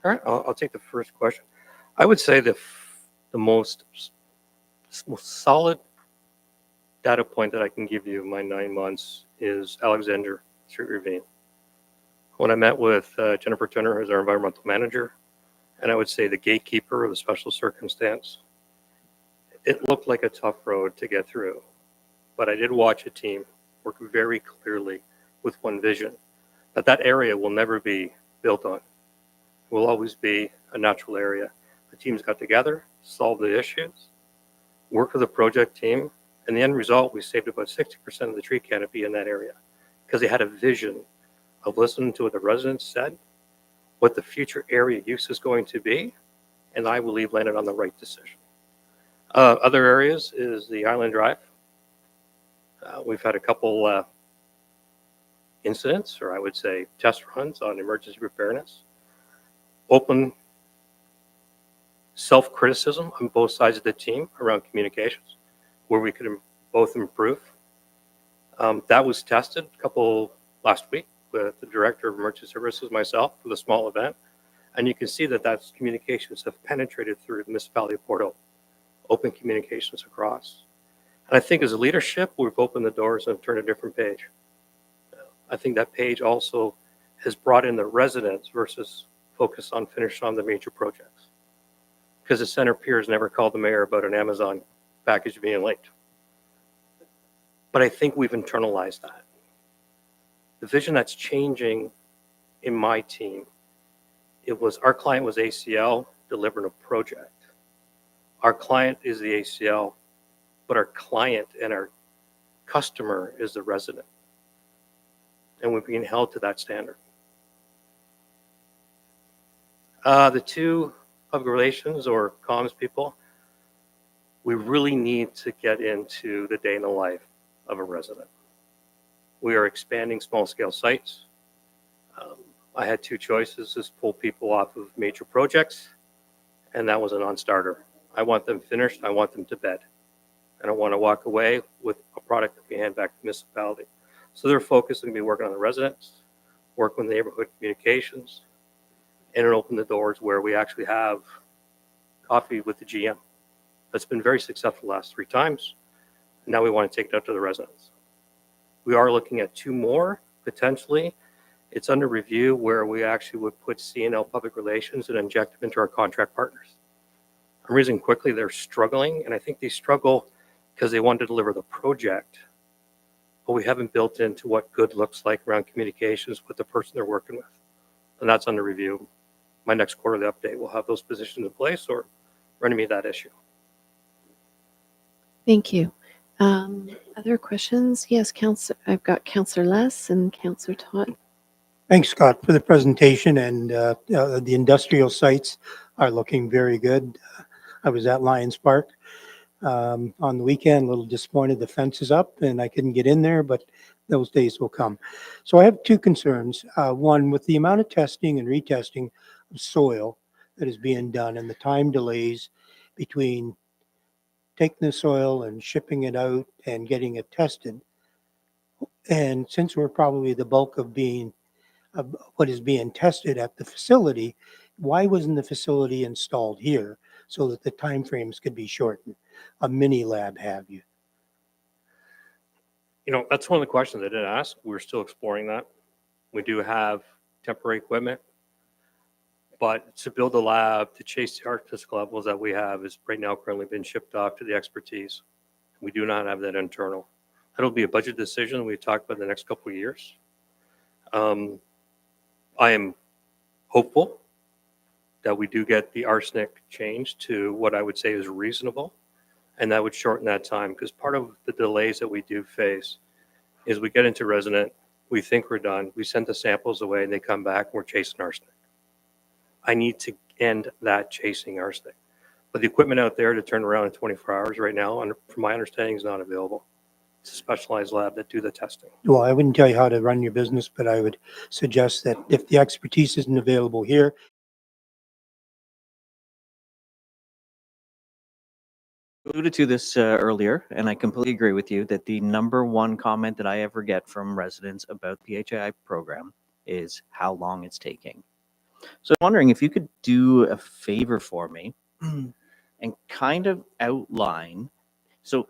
Speaker 7: All right, I'll take the first question. I would say the most solid data point that I can give you in my 9 months is Alexander Street Ravine. When I met with Jennifer Turner, who's our environmental manager, and I would say the gatekeeper of the special circumstance, it looked like a tough road to get through. But I did watch a team work very clearly with one vision, that area will never be built on. It will always be a natural area. The teams got together, solved the issues, worked with the project team, and the end result, we saved about 60% of the tree canopy in that area because they had a vision of listening to what the residents said, what the future area use is going to be, and I believe landed on the right decision. Other areas is the Island Drive. We've had a couple incidents, or I would say test runs on emergency preparedness, open self-criticism on both sides of the team around communications, where we could both improve. That was tested last week with the director of emergency services, myself, for the small event. And you can see that that's communications have penetrated through the municipality of Port Hope, open communications across. And I think as a leadership, we've opened the doors and turned a different page. I think that page also has brought in the residents versus focus on finishing on the major projects. Because the center peers never called the mayor about an Amazon package being late. But I think we've internalized that. The vision that's changing in my team, our client was ACL delivering a project. Our client is the ACL, but our client and our customer is the resident. And we're being held to that standard. The two public relations or comms people, we really need to get into the day in the life of a resident. We are expanding small scale sites. I had two choices: is pull people off of major projects, and that was a non-starter. I want them finished. I want them to bed. I don't want to walk away with a product that we hand back to the municipality. So their focus is going to be working on the residents, work with neighborhood communications, and open the doors where we actually have coffee with the GM. That's been very successful the last 3 times. Now we want to take it out to the residents. We are looking at 2 more potentially. It's under review where we actually would put CNL Public Relations and inject them into our contract partners. I'm reasoning quickly, they're struggling, and I think they struggle because they want to deliver the project, but we haven't built into what good looks like around communications with the person they're working with. And that's under review. My next quarterly update will have those positions in place or running me that issue.
Speaker 1: Thank you. Other questions? Yes, I've got Councillor Les and Councillor Todd.
Speaker 5: Thanks, Scott, for the presentation, and the industrial sites are looking very good. I was at Lions Park on the weekend, a little disappointed the fence is up and I couldn't get in there, but those days will come. So I have 2 concerns. One, with the amount of testing and retesting of soil that is being done and the time delays between taking the soil and shipping it out and getting it tested. And since we're probably the bulk of what is being tested at the facility, why wasn't the facility installed here so that the timeframes could be shortened? A mini lab, have you?
Speaker 7: That's one of the questions I did ask. We're still exploring that. We do have temporary equipment, but to build a lab to chase the artistic levels that we have is right now currently been shipped off to the expertise. We do not have that internal. That'll be a budget decision we talk about in the next couple of years. I am hopeful that we do get the arsenic changed to what I would say is reasonable, and that would shorten that time, because part of the delays that we do face is we get into resident, we think we're done, we send the samples away, and they come back and we're chasing arsenic. I need to end that chasing arsenic. But the equipment out there to turn around in 24 hours right now, from my understanding, is not available. It's a specialized lab that do the testing.
Speaker 5: Well, I wouldn't tell you how to run your business, but I would suggest that if the expertise isn't available here,
Speaker 8: alluded to this earlier, and I completely agree with you that the number one comment that I ever get from residents about the HII program is how long it's taking. So I'm wondering if you could do a favor for me and kind of outline. So,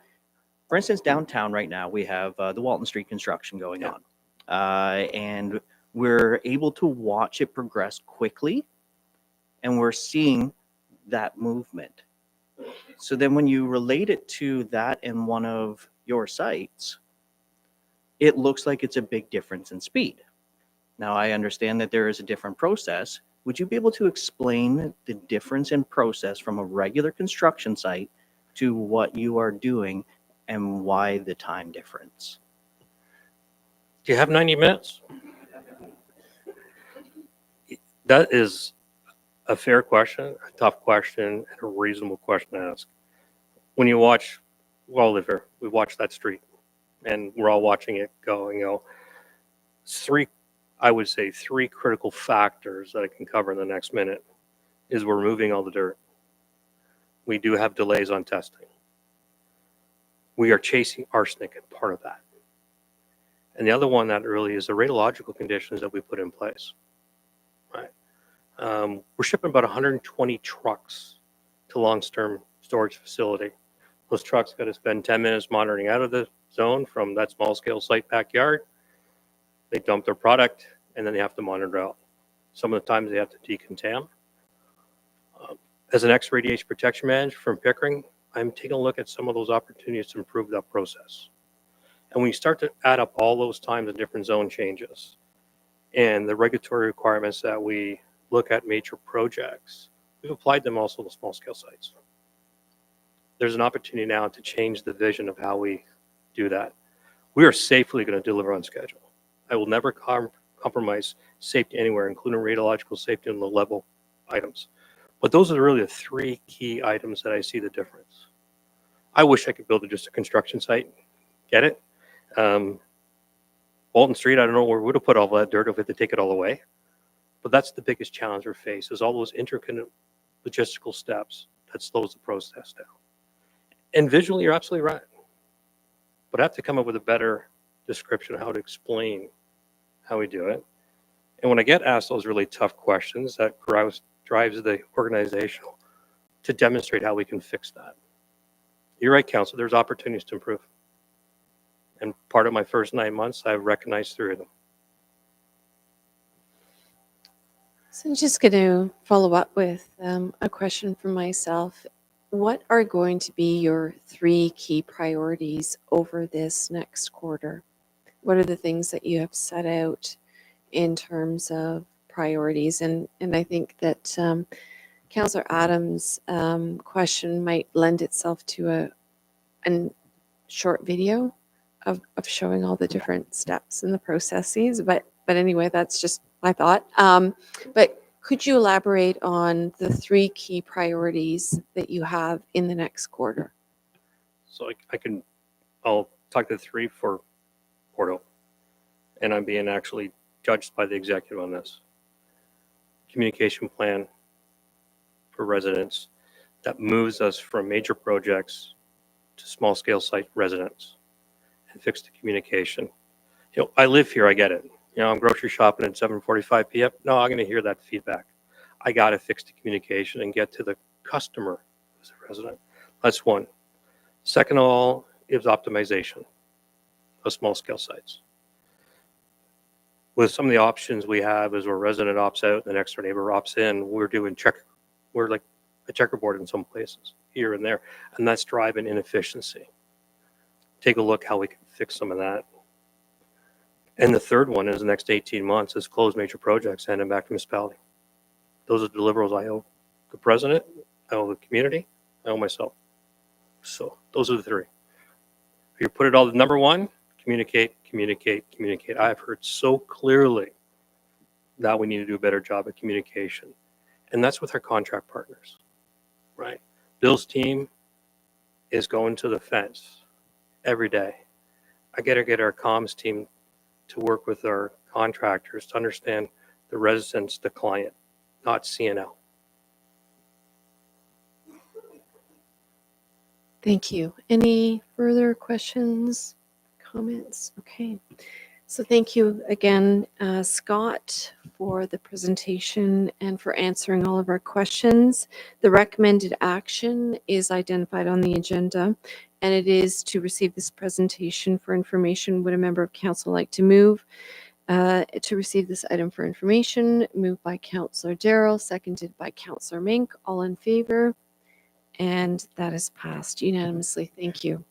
Speaker 8: for instance, downtown right now, we have the Walton Street construction going on. And we're able to watch it progress quickly, and we're seeing that movement. So then when you relate it to that in one of your sites, it looks like it's a big difference in speed. Now, I understand that there is a different process. Would you be able to explain the difference in process from a regular construction site to what you are doing and why the time difference?
Speaker 7: Do you have 90 minutes? That is a fair question, a tough question, and a reasonable question to ask. When you watch, we all live here, we watch that street, and we're all watching it go. I would say three critical factors that I can cover in the next minute is we're removing all the dirt. We do have delays on testing. We are chasing arsenic as part of that. And the other one that really is the radiological conditions that we put in place. Right. We're shipping about 120 trucks to long-term storage facility. Those trucks got to spend 10 minutes monitoring out of the zone from that small-scale site backyard. They dump their product, and then they have to monitor out. Some of the times they have to decontam. As an ex-radiation protection manager from Pickering, I'm taking a look at some of those opportunities to improve that process. And when you start to add up all those times and different zone changes and the regulatory requirements that we look at major projects, we've applied them also to small-scale sites. There's an opportunity now to change the vision of how we do that. We are safely going to deliver on schedule. I will never compromise safety anywhere, including radiological safety and low-level items. But those are really the three key items that I see the difference. I wish I could build just a construction site. Get it? Bolton Street, I don't know where we would have put all that dirt if we had to take it all away. But that's the biggest challenge we face is all those intricate logistical steps that slows the process down. And visually, you're absolutely right. But I have to come up with a better description of how to explain how we do it. And when I get asked those really tough questions, that drives the organizational to demonstrate how we can fix that. You're right, Council, there's opportunities to improve. And part of my first 9 months, I've recognized 3 of them.
Speaker 1: So I'm just going to follow up with a question for myself. What are going to be your 3 key priorities over this next quarter? What are the things that you have set out in terms of priorities? And I think that Councillor Adams' question might lend itself to a short video of showing all the different steps and the processes. But anyway, that's just my thought. But could you elaborate on the 3 key priorities that you have in the next quarter?
Speaker 7: So I'll talk to 3 for Porto. And I'm being actually judged by the executive on this. Communication plan for residents that moves us from major projects to small scale site residents and fix the communication. You know, I live here, I get it. You know, I'm grocery shopping at 7:45 p.m. No, I'm going to hear that feedback. I got to fix the communication and get to the customer as a resident. That's one. Second of all is optimization of small scale sites. With some of the options we have is where a resident opts out, the next door neighbor opts in, we're like a checkerboard in some places, here and there, and that's driving inefficiency. Take a look how we can fix some of that. And the third one is the next 18 months is close major projects, hand them back to municipality. Those are the deliverables I owe the president, I owe the community, I owe myself. So those are the 3. If you put it all to number 1, communicate, communicate, communicate. I've heard so clearly that we need to do a better job at communication. And that's with our contract partners, right? Bill's team is going to the fence every day. I got to get our comms team to work with our contractors to understand the residents, the client, not CNL.
Speaker 1: Thank you. Any further questions, comments? Okay. So thank you again, Scott, for the presentation and for answering all of our questions. The recommended action is identified on the agenda, and it is to receive this presentation for information. Would a member of council like to move to receive this item for information? Moved by Councillor Darrell, seconded by Councillor Mink. All in favor? And that is passed unanimously. Thank you.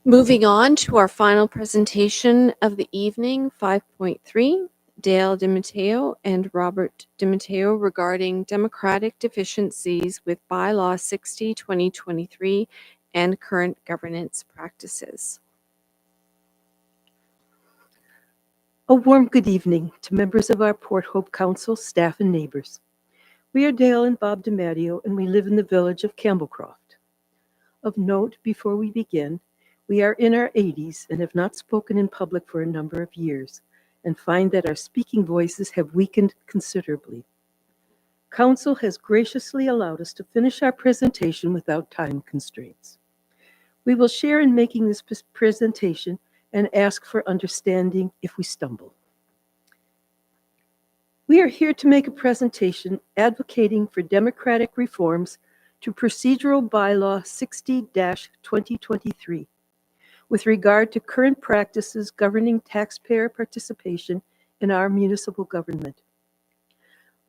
Speaker 1: Moving on to our final presentation of the evening, 5.3, Dale DiMatteo and Robert DiMatteo regarding democratic deficiencies with Bylaw 60/2023 and current governance practices.
Speaker 9: A warm good evening to members of our Port Hope Council, staff, and neighbors. We are Dale and Bob DiMatteo, and we live in the village of Campbellcroft. Of note, before we begin, We are in our 80s and have not spoken in public for a number of years, and find that our speaking voices have weakened considerably. Council has graciously allowed us to finish our presentation without time constraints. We will share in making this presentation and ask for understanding if we stumble. We are here to make a presentation advocating for democratic reforms to Procedural Bylaw 60-2023 with regard to current practices governing taxpayer participation in our municipal government.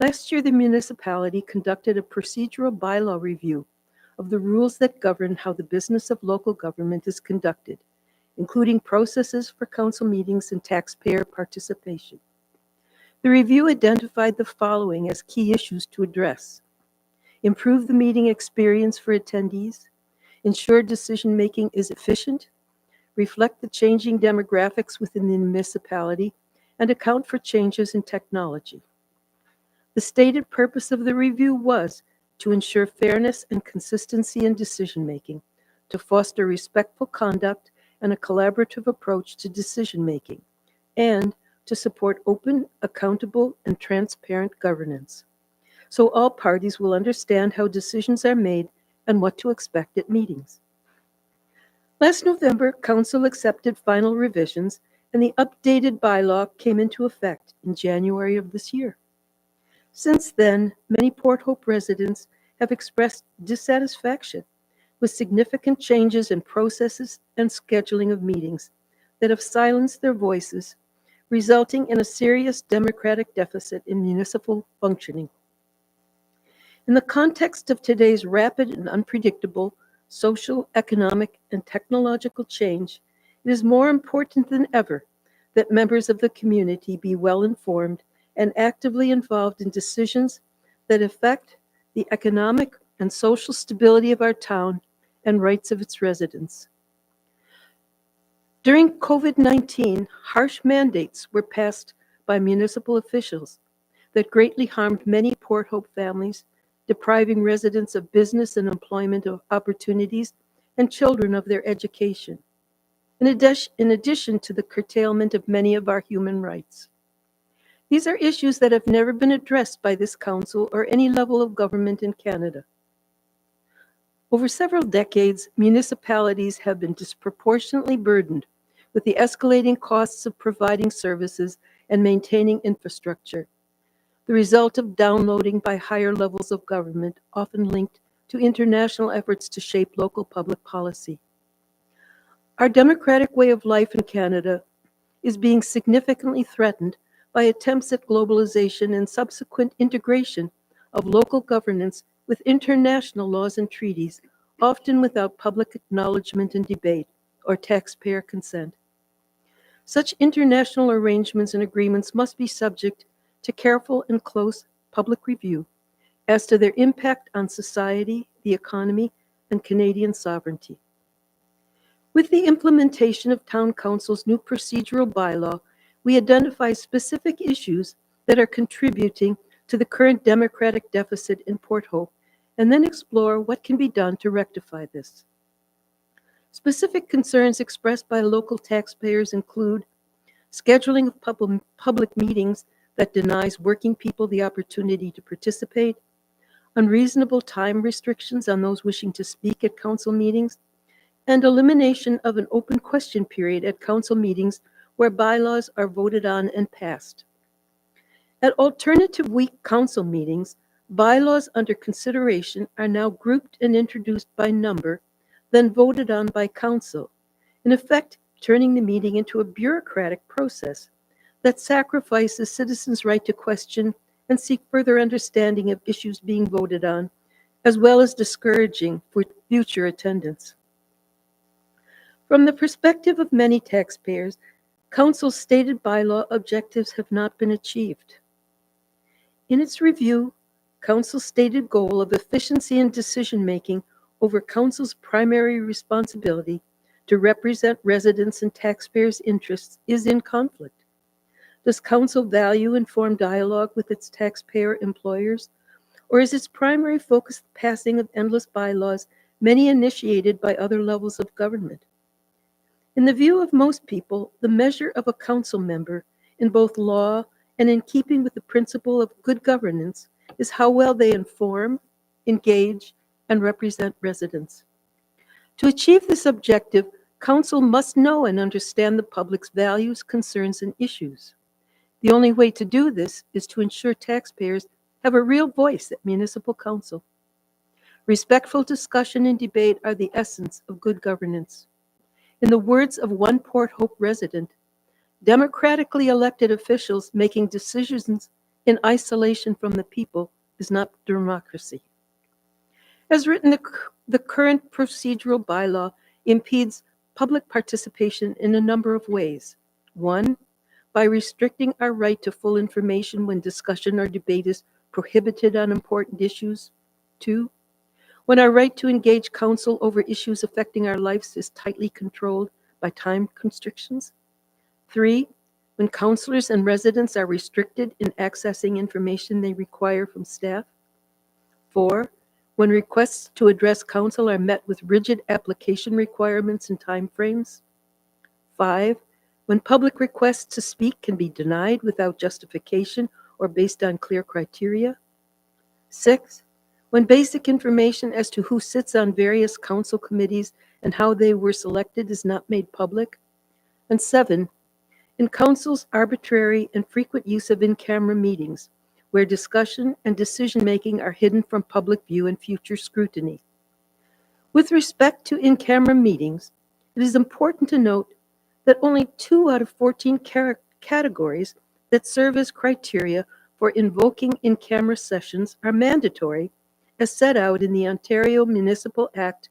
Speaker 9: Last year, the municipality conducted a procedural bylaw review of the rules that govern how the business of local government is conducted, including processes for council meetings and taxpayer participation. The review identified the following as key issues to address: improve the meeting experience for attendees, ensure decision-making is efficient, reflect the changing demographics within the municipality, and account for changes in technology. The stated purpose of the review was to ensure fairness and consistency in decision-making, to foster respectful conduct and a collaborative approach to decision-making, and to support open, accountable, and transparent governance, so all parties will understand how decisions are made and what to expect at meetings. Last November, Council accepted final revisions, and the updated bylaw came into effect in January of this year. Since then, many Port Hope residents have expressed dissatisfaction with significant changes in processes and scheduling of meetings that have silenced their voices, resulting in a serious democratic deficit in municipal functioning. In the context of today's rapid and unpredictable social, economic, and technological change, it is more important than ever that members of the community be well informed and actively involved in decisions that affect the economic and social stability of our town and rights of its residents. During COVID-19, harsh mandates were passed by municipal officials that greatly harmed many Port Hope families, depriving residents of business and employment opportunities and children of their education, in addition to the curtailment of many of our human rights. These are issues that have never been addressed by this council or any level of government in Canada. Over several decades, municipalities have been disproportionately burdened with the escalating costs of providing services and maintaining infrastructure, the result of downloading by higher levels of government, often linked to international efforts to shape local public policy. Our democratic way of life in Canada is being significantly threatened by attempts at globalization and subsequent integration of local governance with international laws and treaties, often without public acknowledgement and debate or taxpayer consent. Such international arrangements and agreements must be subject to careful and close public review as to their impact on society, the economy, and Canadian sovereignty. With the implementation of Town Council's new procedural bylaw, we identify specific issues that are contributing to the current democratic deficit in Port Hope, and then explore what can be done to rectify this. Specific concerns expressed by local taxpayers include scheduling of public meetings that denies working people the opportunity to participate, unreasonable time restrictions on those wishing to speak at council meetings, and elimination of an open question period at council meetings where bylaws are voted on and passed. At alternative week council meetings, bylaws under consideration are now grouped and introduced by number, then voted on by council, in effect turning the meeting into a bureaucratic process that sacrifices citizens' right to question and seek further understanding of issues being voted on, as well as discouraging for future attendance. From the perspective of many taxpayers, Council's stated bylaw objectives have not been achieved. In its review, Council's stated goal of efficiency in decision-making over Council's primary responsibility to represent residents' and taxpayers' interests is in conflict. Does Council value informed dialogue with its taxpayer employers, or is its primary focus the passing of endless bylaws, many initiated by other levels of government? In the view of most people, the measure of a council member in both law and in keeping with the principle of good governance is how well they inform, engage, and represent residents. To achieve this objective, council must know and understand the public's values, concerns, and issues. The only way to do this is to ensure taxpayers have a real voice at municipal council. Respectful discussion and debate are the essence of good governance. In the words of one Port Hope resident, democratically elected officials making decisions in isolation from the people is not democracy. As written, the current procedural bylaw impedes public participation in a number of ways. One, by restricting our right to full information when discussion or debate is prohibited on important issues. Two, when our right to engage council over issues affecting our lives is tightly controlled by time constrictions. Three, when councillors and residents are restricted in accessing information they require from staff. Four, when requests to address council are met with rigid application requirements and timeframes. Five, when public requests to speak can be denied without justification or based on clear criteria. Six, when basic information as to who sits on various council committees and how they were selected is not made public. And seven, in council's arbitrary and frequent use of in-camera meetings, where discussion and decision-making are hidden from public view and future scrutiny. With respect to in-camera meetings, it is important to note that only 2 out of 14 categories that serve as criteria for invoking in-camera sessions are mandatory, as set out in the Ontario Municipal Act,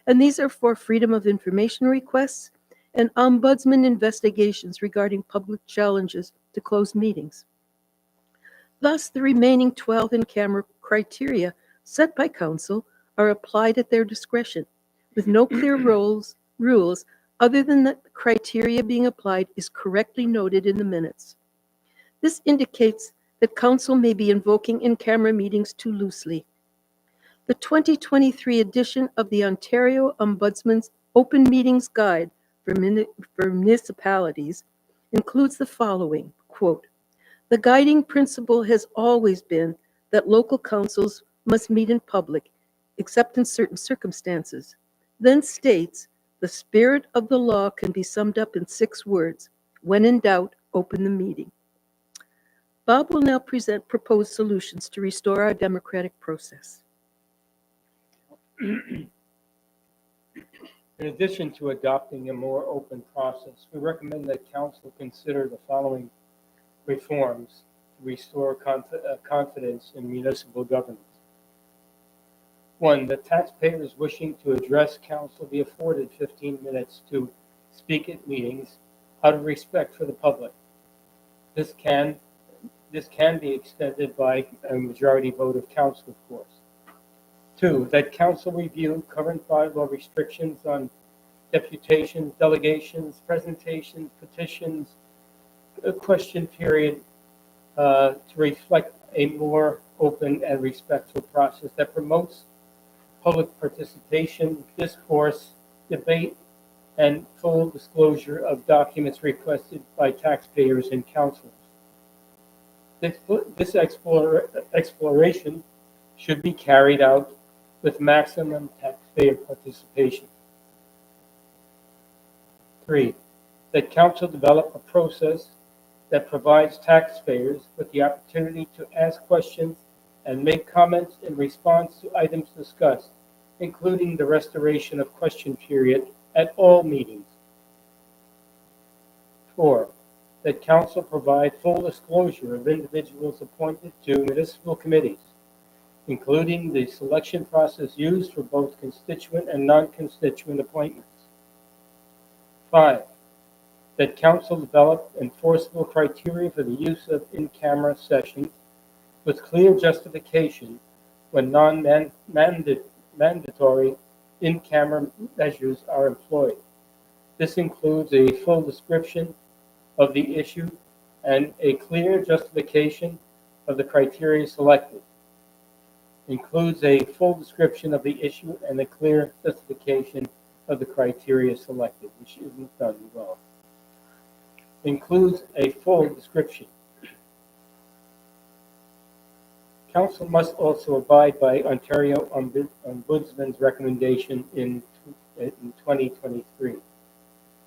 Speaker 9: and these are for freedom of information requests and ombudsman investigations regarding public challenges to closed meetings. Thus, the remaining 12 in-camera criteria set by council are applied at their discretion, with no clear rules other than that the criteria being applied is correctly noted in the minutes. This indicates that council may be invoking in-camera meetings too loosely. The 2023 edition of the Ontario Ombudsman's Open Meetings Guide for Municipalities includes the following, quote, "The guiding principle has always been that local councils must meet in public, except in certain circumstances." Then states, "The spirit of the law can be summed up in 6 words. When in doubt, open the meeting." Bob will now present proposed solutions to restore our democratic process.
Speaker 5: In addition to adopting a more open process, we recommend that council consider the following reforms to restore confidence in municipal governance. 1, that taxpayers wishing to address council be afforded 15 minutes to speak at meetings out of respect for the public. This can be extended by a majority vote of council, of course. 2, that council review current bylaw restrictions on deputations, delegations, presentations, petitions, a question period to reflect a more open and respectful process that promotes public participation, discourse, debate, and full disclosure of documents requested by taxpayers and councilors. This exploration should be carried out with maximum taxpayer participation. 3, that council develop a process that provides taxpayers with the opportunity to ask questions and make comments in response to items discussed, including the restoration of question period at all meetings. 4, that council provide full disclosure of individuals appointed to municipal committees, including the selection process used for both constituent and non-constituent appointments. 5, that council develop enforceable criteria for the use of in-camera sessions with clear justification when non-mandatory in-camera measures are employed. This includes a full description of the issue and a clear justification of the criteria selected. Includes a full description of the issue and a clear justification of the criteria selected, which isn't done well. Includes a full description. Council must also abide by Ontario Ombudsman's recommendation in 2023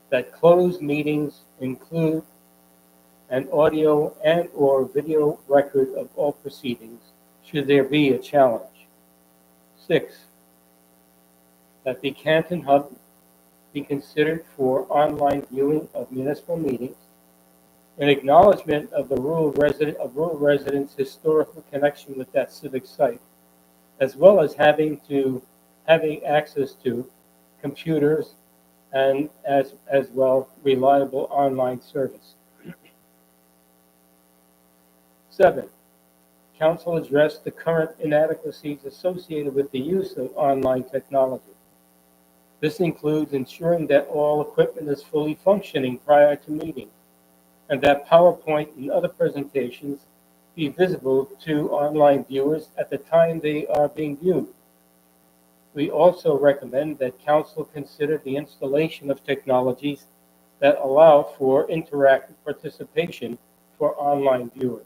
Speaker 5: that closed meetings include an audio and or video record of all proceedings should there be a challenge. 6, that the Canton Hub be considered for online viewing of municipal meetings in acknowledgement of the rural residents' historical connection with that civic site, as well as having access to computers and as well reliable online service. 7, Council addressed the current inadequacies associated with the use of online technology. This includes ensuring that all equipment is fully functioning prior to meeting, and that PowerPoint and other presentations be visible to online viewers at the time they are being viewed. We also recommend that Council consider the installation of technologies that allow for interactive participation for online viewers.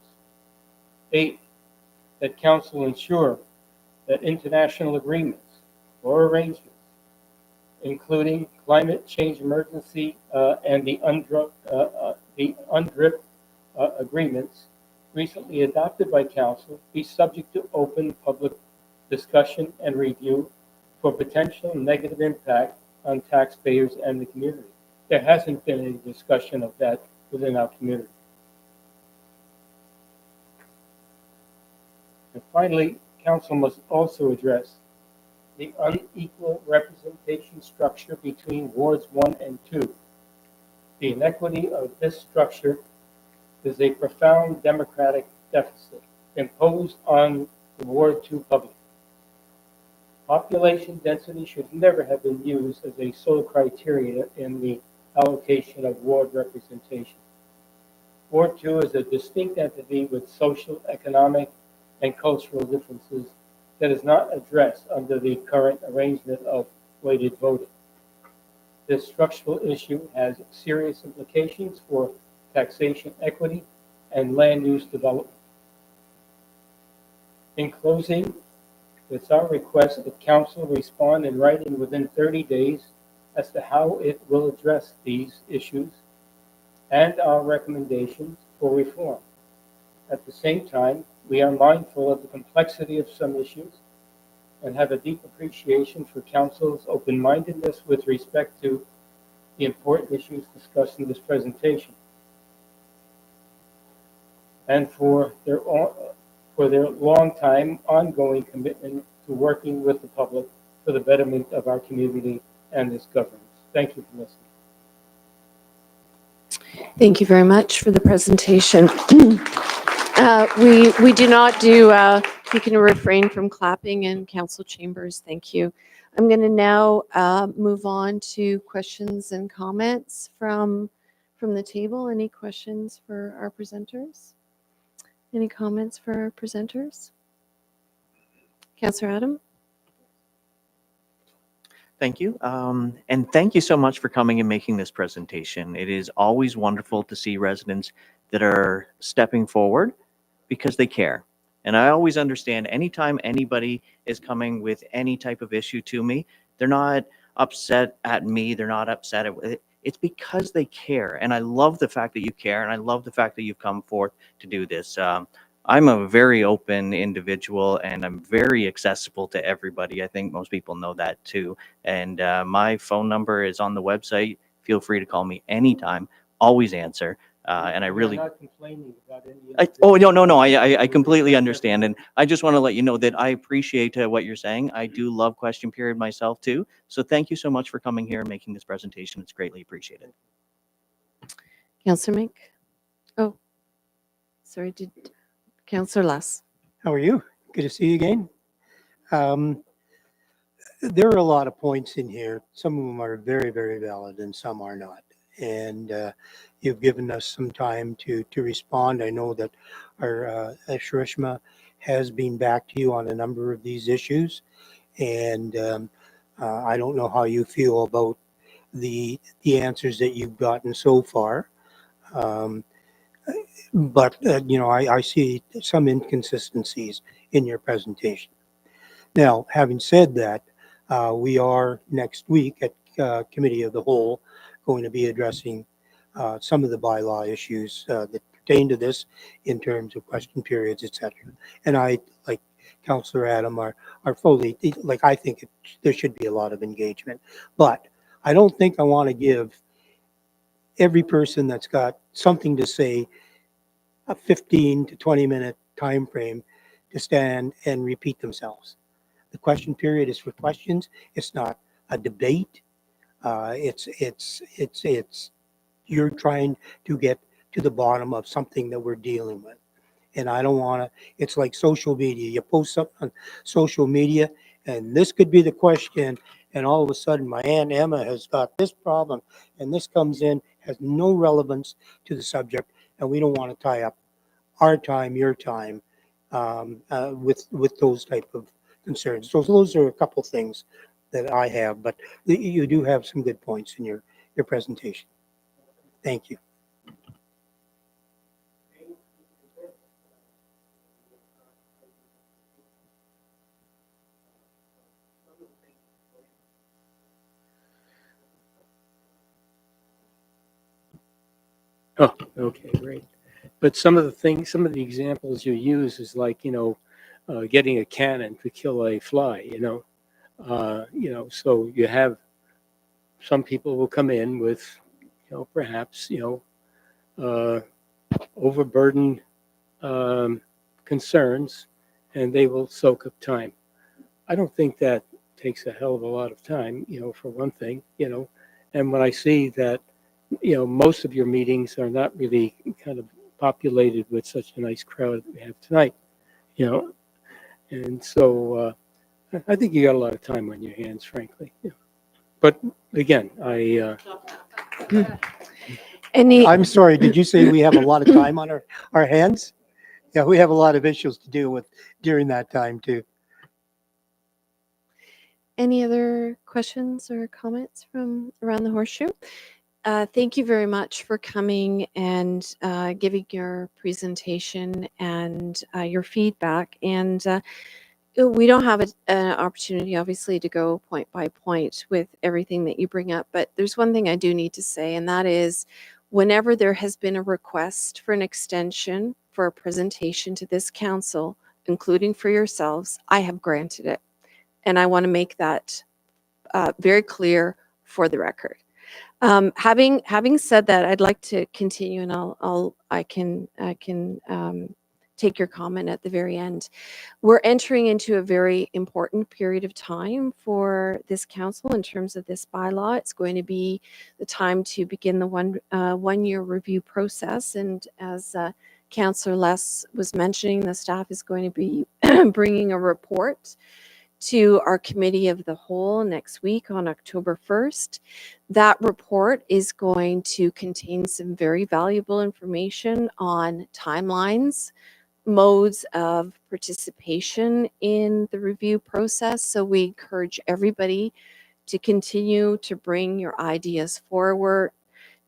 Speaker 5: 8, that Council ensure that international agreements or arrangements, including climate change emergency and the UNDRIP agreements recently adopted by Council, be subject to open public discussion and review for potential negative impact on taxpayers and the community. There hasn't been any discussion of that within our community. And finally, Council must also address the unequal representation structure between wards 1 and 2. The inequity of this structure is a profound democratic deficit imposed on the Ward 2 public. Population density should never have been used as a sole criteria in the allocation of ward representation. Ward 2 is a distinct entity with social, economic, and cultural differences that is not addressed under the current arrangement of weighted voting. This structural issue has serious implications for taxation equity and land use development. In closing, it's our request that Council respond in writing within 30 days as to how it will address these issues and our recommendations for reform. At the same time, we are mindful of the complexity of some issues and have a deep appreciation for Council's open-mindedness with respect to the important issues discussed in this presentation, and for their long time ongoing commitment to working with the public for the betterment of our community and this government. Thank you for listening.
Speaker 1: Thank you very much for the presentation. We do not do, you can refrain from clapping in council chambers. Thank you. I'm going to now move on to questions and comments from the table. Any questions for our presenters? Any comments for our presenters? Councillor Adam?
Speaker 8: Thank you. And thank you so much for coming and making this presentation. It is always wonderful to see residents that are stepping forward because they care. And I always understand anytime anybody is coming with any type of issue to me, they're not upset at me, they're not upset at it. It's because they care. And I love the fact that you care, and I love the fact that you've come forth to do this. I'm a very open individual, and I'm very accessible to everybody. I think most people know that too. And my phone number is on the website. Feel free to call me anytime. Always answer. And I really.
Speaker 5: I'm not complaining about any.
Speaker 8: No. I completely understand, and I just want to let you know that I appreciate what you're saying. I do love question period myself too. So thank you so much for coming here and making this presentation. It's greatly appreciated.
Speaker 1: Councillor Mink? Oh, sorry, Councillor Less.
Speaker 5: How are you? Good to see you again. There are a lot of points in here. Some of them are very, very valid and some are not. And you've given us some time to respond. I know that our Shrishma has been back to you on a number of these issues. And I don't know how you feel about the answers that you've gotten so far. Um, but, I see some inconsistencies in your presentation. Now, having said that, we are next week at Committee of the Whole going to be addressing some of the bylaw issues that pertain to this in terms of question periods, et cetera. And I, like Councillor Adam, are fully, like, I think there should be a lot of engagement. But I don't think I want to give every person that's got something to say a 15 to 20-minute time frame to stand and repeat themselves. The question period is for questions. It's not a debate. It's you're trying to get to the bottom of something that we're dealing with. And I don't want to, it's like social media. You post something on social media and this could be the question. And all of a sudden my Aunt Emma has got this problem and this comes in, has no relevance to the subject. And we don't want to tie up our time, your time with those type of concerns. So those are a couple things that I have, but you do have some good points in your presentation. Thank you.
Speaker 10: Oh, okay, great. But some of the examples you use is like, getting a cannon to kill a fly, so you have some people will come in with, perhaps, overburdened concerns and they will soak up time. I don't think that takes a hell of a lot of time, for one thing, and when I see that, most of your meetings are not really kind of populated with such a nice crowd that we have tonight, and so I think you got a lot of time on your hands, frankly. But again,
Speaker 1: Any,
Speaker 5: I'm sorry, did you say we have a lot of time on our hands? Yeah, we have a lot of issues to deal with during that time too.
Speaker 1: any other questions or comments from around the horseshoe? Thank you very much for coming and giving your presentation and your feedback. And we don't have an opportunity, obviously, to go point by point with everything that you bring up. But there's one thing I do need to say, and that is whenever there has been a request for an extension for a presentation to this council, including for yourselves, I have granted it. And I want to make that very clear for the record. Having said that, I'd like to continue, and I can take your comment at the very end. We're entering into a very important period of time for this council in terms of this bylaw. It's going to be the time to begin the one-year review process, and as Councillor Les was mentioning, the staff is going to be bringing a report to our Committee of the Whole next week on October 1st. That report is going to contain some very valuable information on timelines, modes of participation in the review process. So we encourage everybody to continue to bring your ideas forward,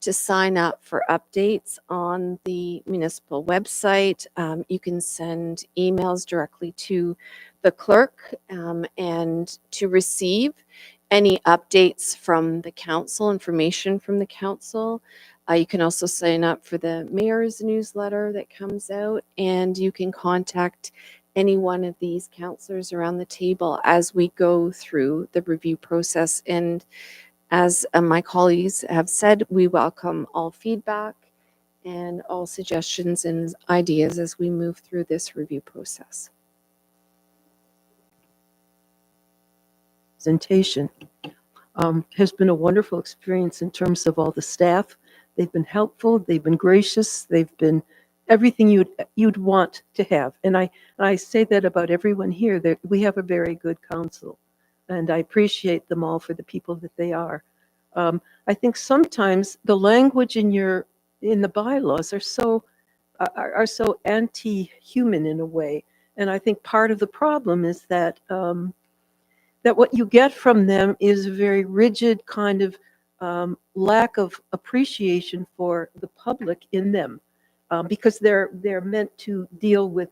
Speaker 1: to sign up for updates on the municipal website. You can send emails directly to the clerk and to receive any updates from the council, information from the council. You can also sign up for the mayor's newsletter that comes out, and you can contact any one of these councillors around the table as we go through the review process. And as my colleagues have said, we welcome all feedback and all suggestions and ideas as we move through this review process.
Speaker 9: Presentation has been a wonderful experience in terms of all the staff. They've been helpful, they've been gracious, they've been everything you'd want to have. And I say that about everyone here, that we have a very good council, and I appreciate them all for the people that they are. I think sometimes the language in the bylaws are so anti-human in a way, and I think part of the problem is that that what you get from them is a very rigid kind of lack of appreciation for the public in them, because they're meant to deal with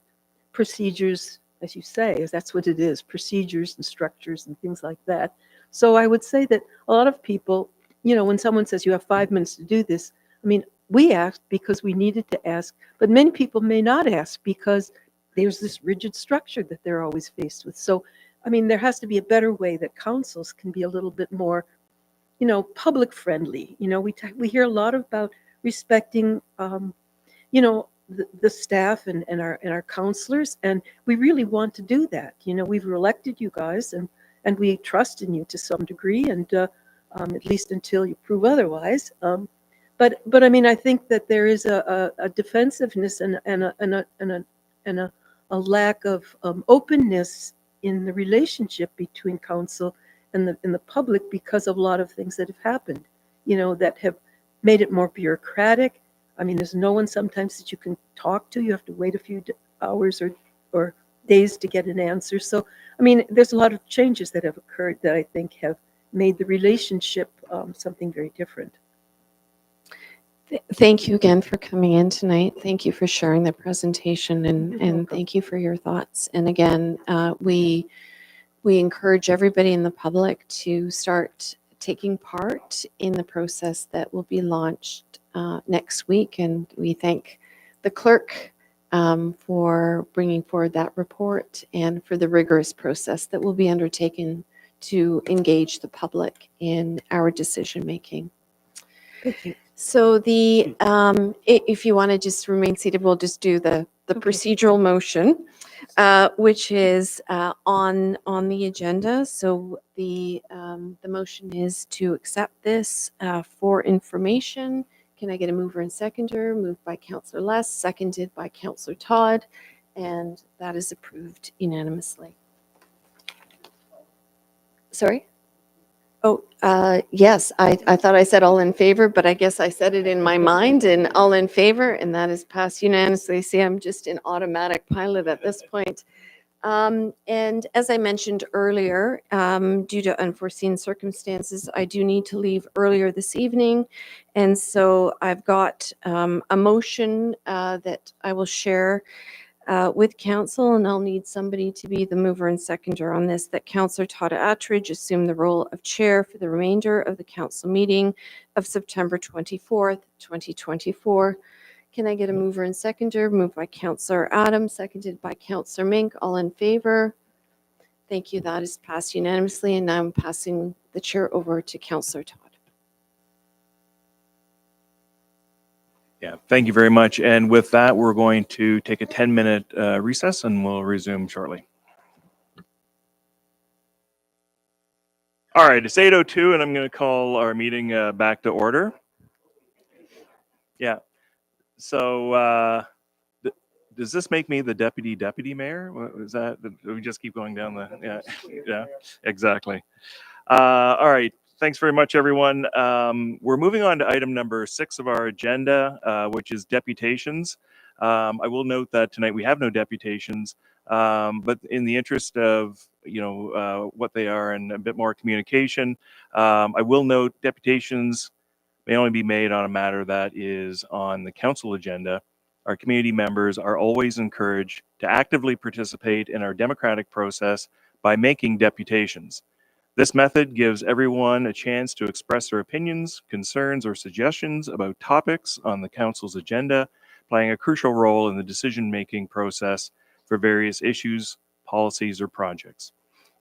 Speaker 9: procedures, as you say, as that's what it is, procedures and structures and things like that. So I would say that a lot of people, when someone says you have 5 minutes to do this, I mean, we asked because we needed to ask, but many people may not ask because there's this rigid structure that they're always faced with. So, I mean, there has to be a better way that councils can be a little bit more, public friendly. We hear a lot about respecting, the staff and our counselors, and we really want to do that. We've elected you guys, and we trust in you to some degree, and at least until you prove otherwise. But I mean, I think that there is a defensiveness and a lack of openness in the relationship between council and the public because of a lot of things that have happened, that have made it more bureaucratic. I mean, there's no one sometimes that you can talk to. You have to wait a few hours or days to get an answer. So, I mean, there's a lot of changes that have occurred that I think have made the relationship something very different.
Speaker 1: Thank you again for coming in tonight. Thank you for sharing the presentation, and thank you for your thoughts. And again, we encourage everybody in the public to start taking part in the process that will be launched next week. And we thank the clerk for bringing forward that report and for the rigorous process that will be undertaken to engage the public in our decision making.
Speaker 9: Thank you.
Speaker 1: So if you want to just remain seated, we'll just do the procedural motion, which is on the agenda. So the motion is to accept this for information. Can I get a mover and seconder? Moved by Councillor Less, seconded by Councillor Todd, and that is approved unanimously. Sorry? Oh, yes, I thought I said all in favor, but I guess I said it in my mind, and all in favor, and that is passed unanimously. See, I'm just in automatic pilot at this point. And as I mentioned earlier, due to unforeseen circumstances, I do need to leave earlier this evening. And so I've got a motion that I will share with council, and I'll need somebody to be the mover and seconder on this, that Councillor Todd Attridge assume the role of chair for the remainder of the council meeting of September 24th, 2024. Can I get a mover and seconder? Moved by Councillor Adams, seconded by Councillor Mink. All in favor? Thank you. That is passed unanimously. And now I'm passing the chair over to Councillor Todd.
Speaker 6: Yeah, thank you very much. And with that, we're going to take a 10-minute recess and we'll resume shortly. All right, it's 8:02 and I'm going to call our meeting back to order. Yeah. So does this make me the deputy mayor? What is that? We just keep going down the, yeah, exactly. All right. Thanks very much, everyone. We're moving on to item number 6 of our agenda, which is deputations. I will note that tonight we have no deputations, but in the interest of what they are and a bit more communication, I will note deputations may only be made on a matter that is on the council agenda. Our community members are always encouraged to actively participate in our democratic process by making deputations. This method gives everyone a chance to express their opinions, concerns, or suggestions about topics on the council's agenda, playing a crucial role in the decision-making process for various issues, policies, or projects.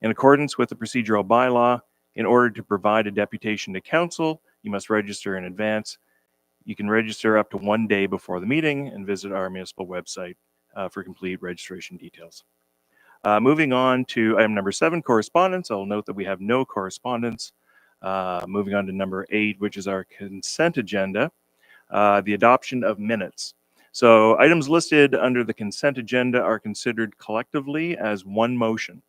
Speaker 6: In accordance with the procedural bylaw, in order to provide a deputation to council, you must register in advance. You can register up to 1 day before the meeting and visit our municipal website for complete registration details. Moving on to item number 7, correspondence. I'll note that we have no correspondence. Moving on to number 8, which is our consent agenda, the adoption of minutes. So items listed under the consent agenda are considered collectively as one motion.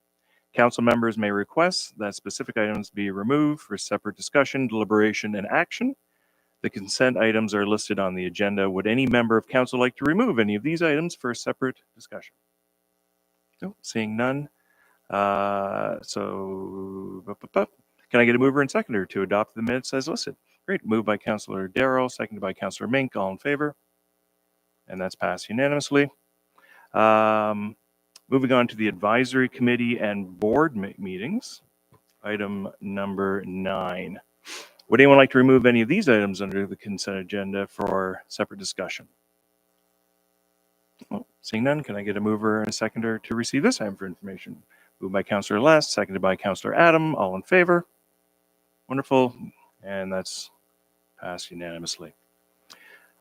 Speaker 6: Council members may request that specific items be removed for separate discussion, deliberation, and action. The consent items are listed on the agenda. Would any member of council like to remove any of these items for a separate discussion? No, seeing none. Can I get a mover and seconder to adopt the minutes as listed? Great. Moved by Councillor Darrell, seconded by Councillor Mink. All in favor? And that's passed unanimously. Moving on to the advisory committee and board meetings. Item number 9. Would anyone like to remove any of these items under the consent agenda for separate discussion? Well, seeing none, can I get a mover and a seconder to receive this item for information? Moved by Councillor Les, seconded by Councillor Adam. All in favor? Wonderful. And that's passed unanimously.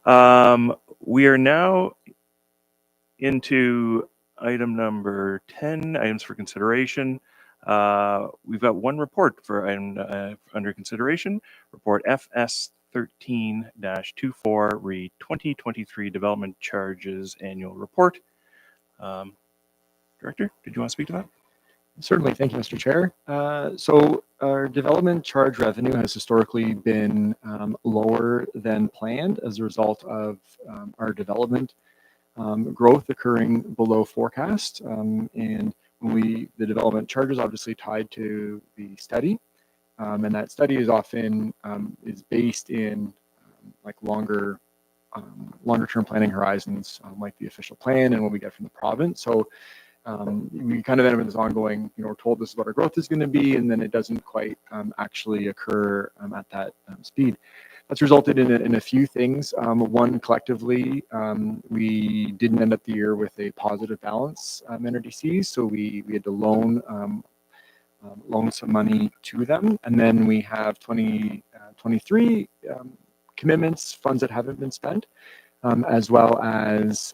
Speaker 6: We are now into item number 10, items for consideration. We've got one report for item under consideration, report FS 13-24, read 2023 development charges annual report. Director, did you want to speak to that?
Speaker 11: Certainly. Thank you, Mr. Chair. So our development charge revenue has historically been lower than planned as a result of our development growth occurring below forecast. And when the development charge is obviously tied to the study. And that study is often is based in like longer term planning horizons, like the official plan and what we get from the province. So we kind of end up with this ongoing, we're told this is what our growth is going to be, and then it doesn't quite actually occur at that speed. That's resulted in a few things. One, collectively, we didn't end up the year with a positive balance in NRDCs, so we had to loan some money to them, and then we have 2023 commitments, funds that haven't been spent. As well as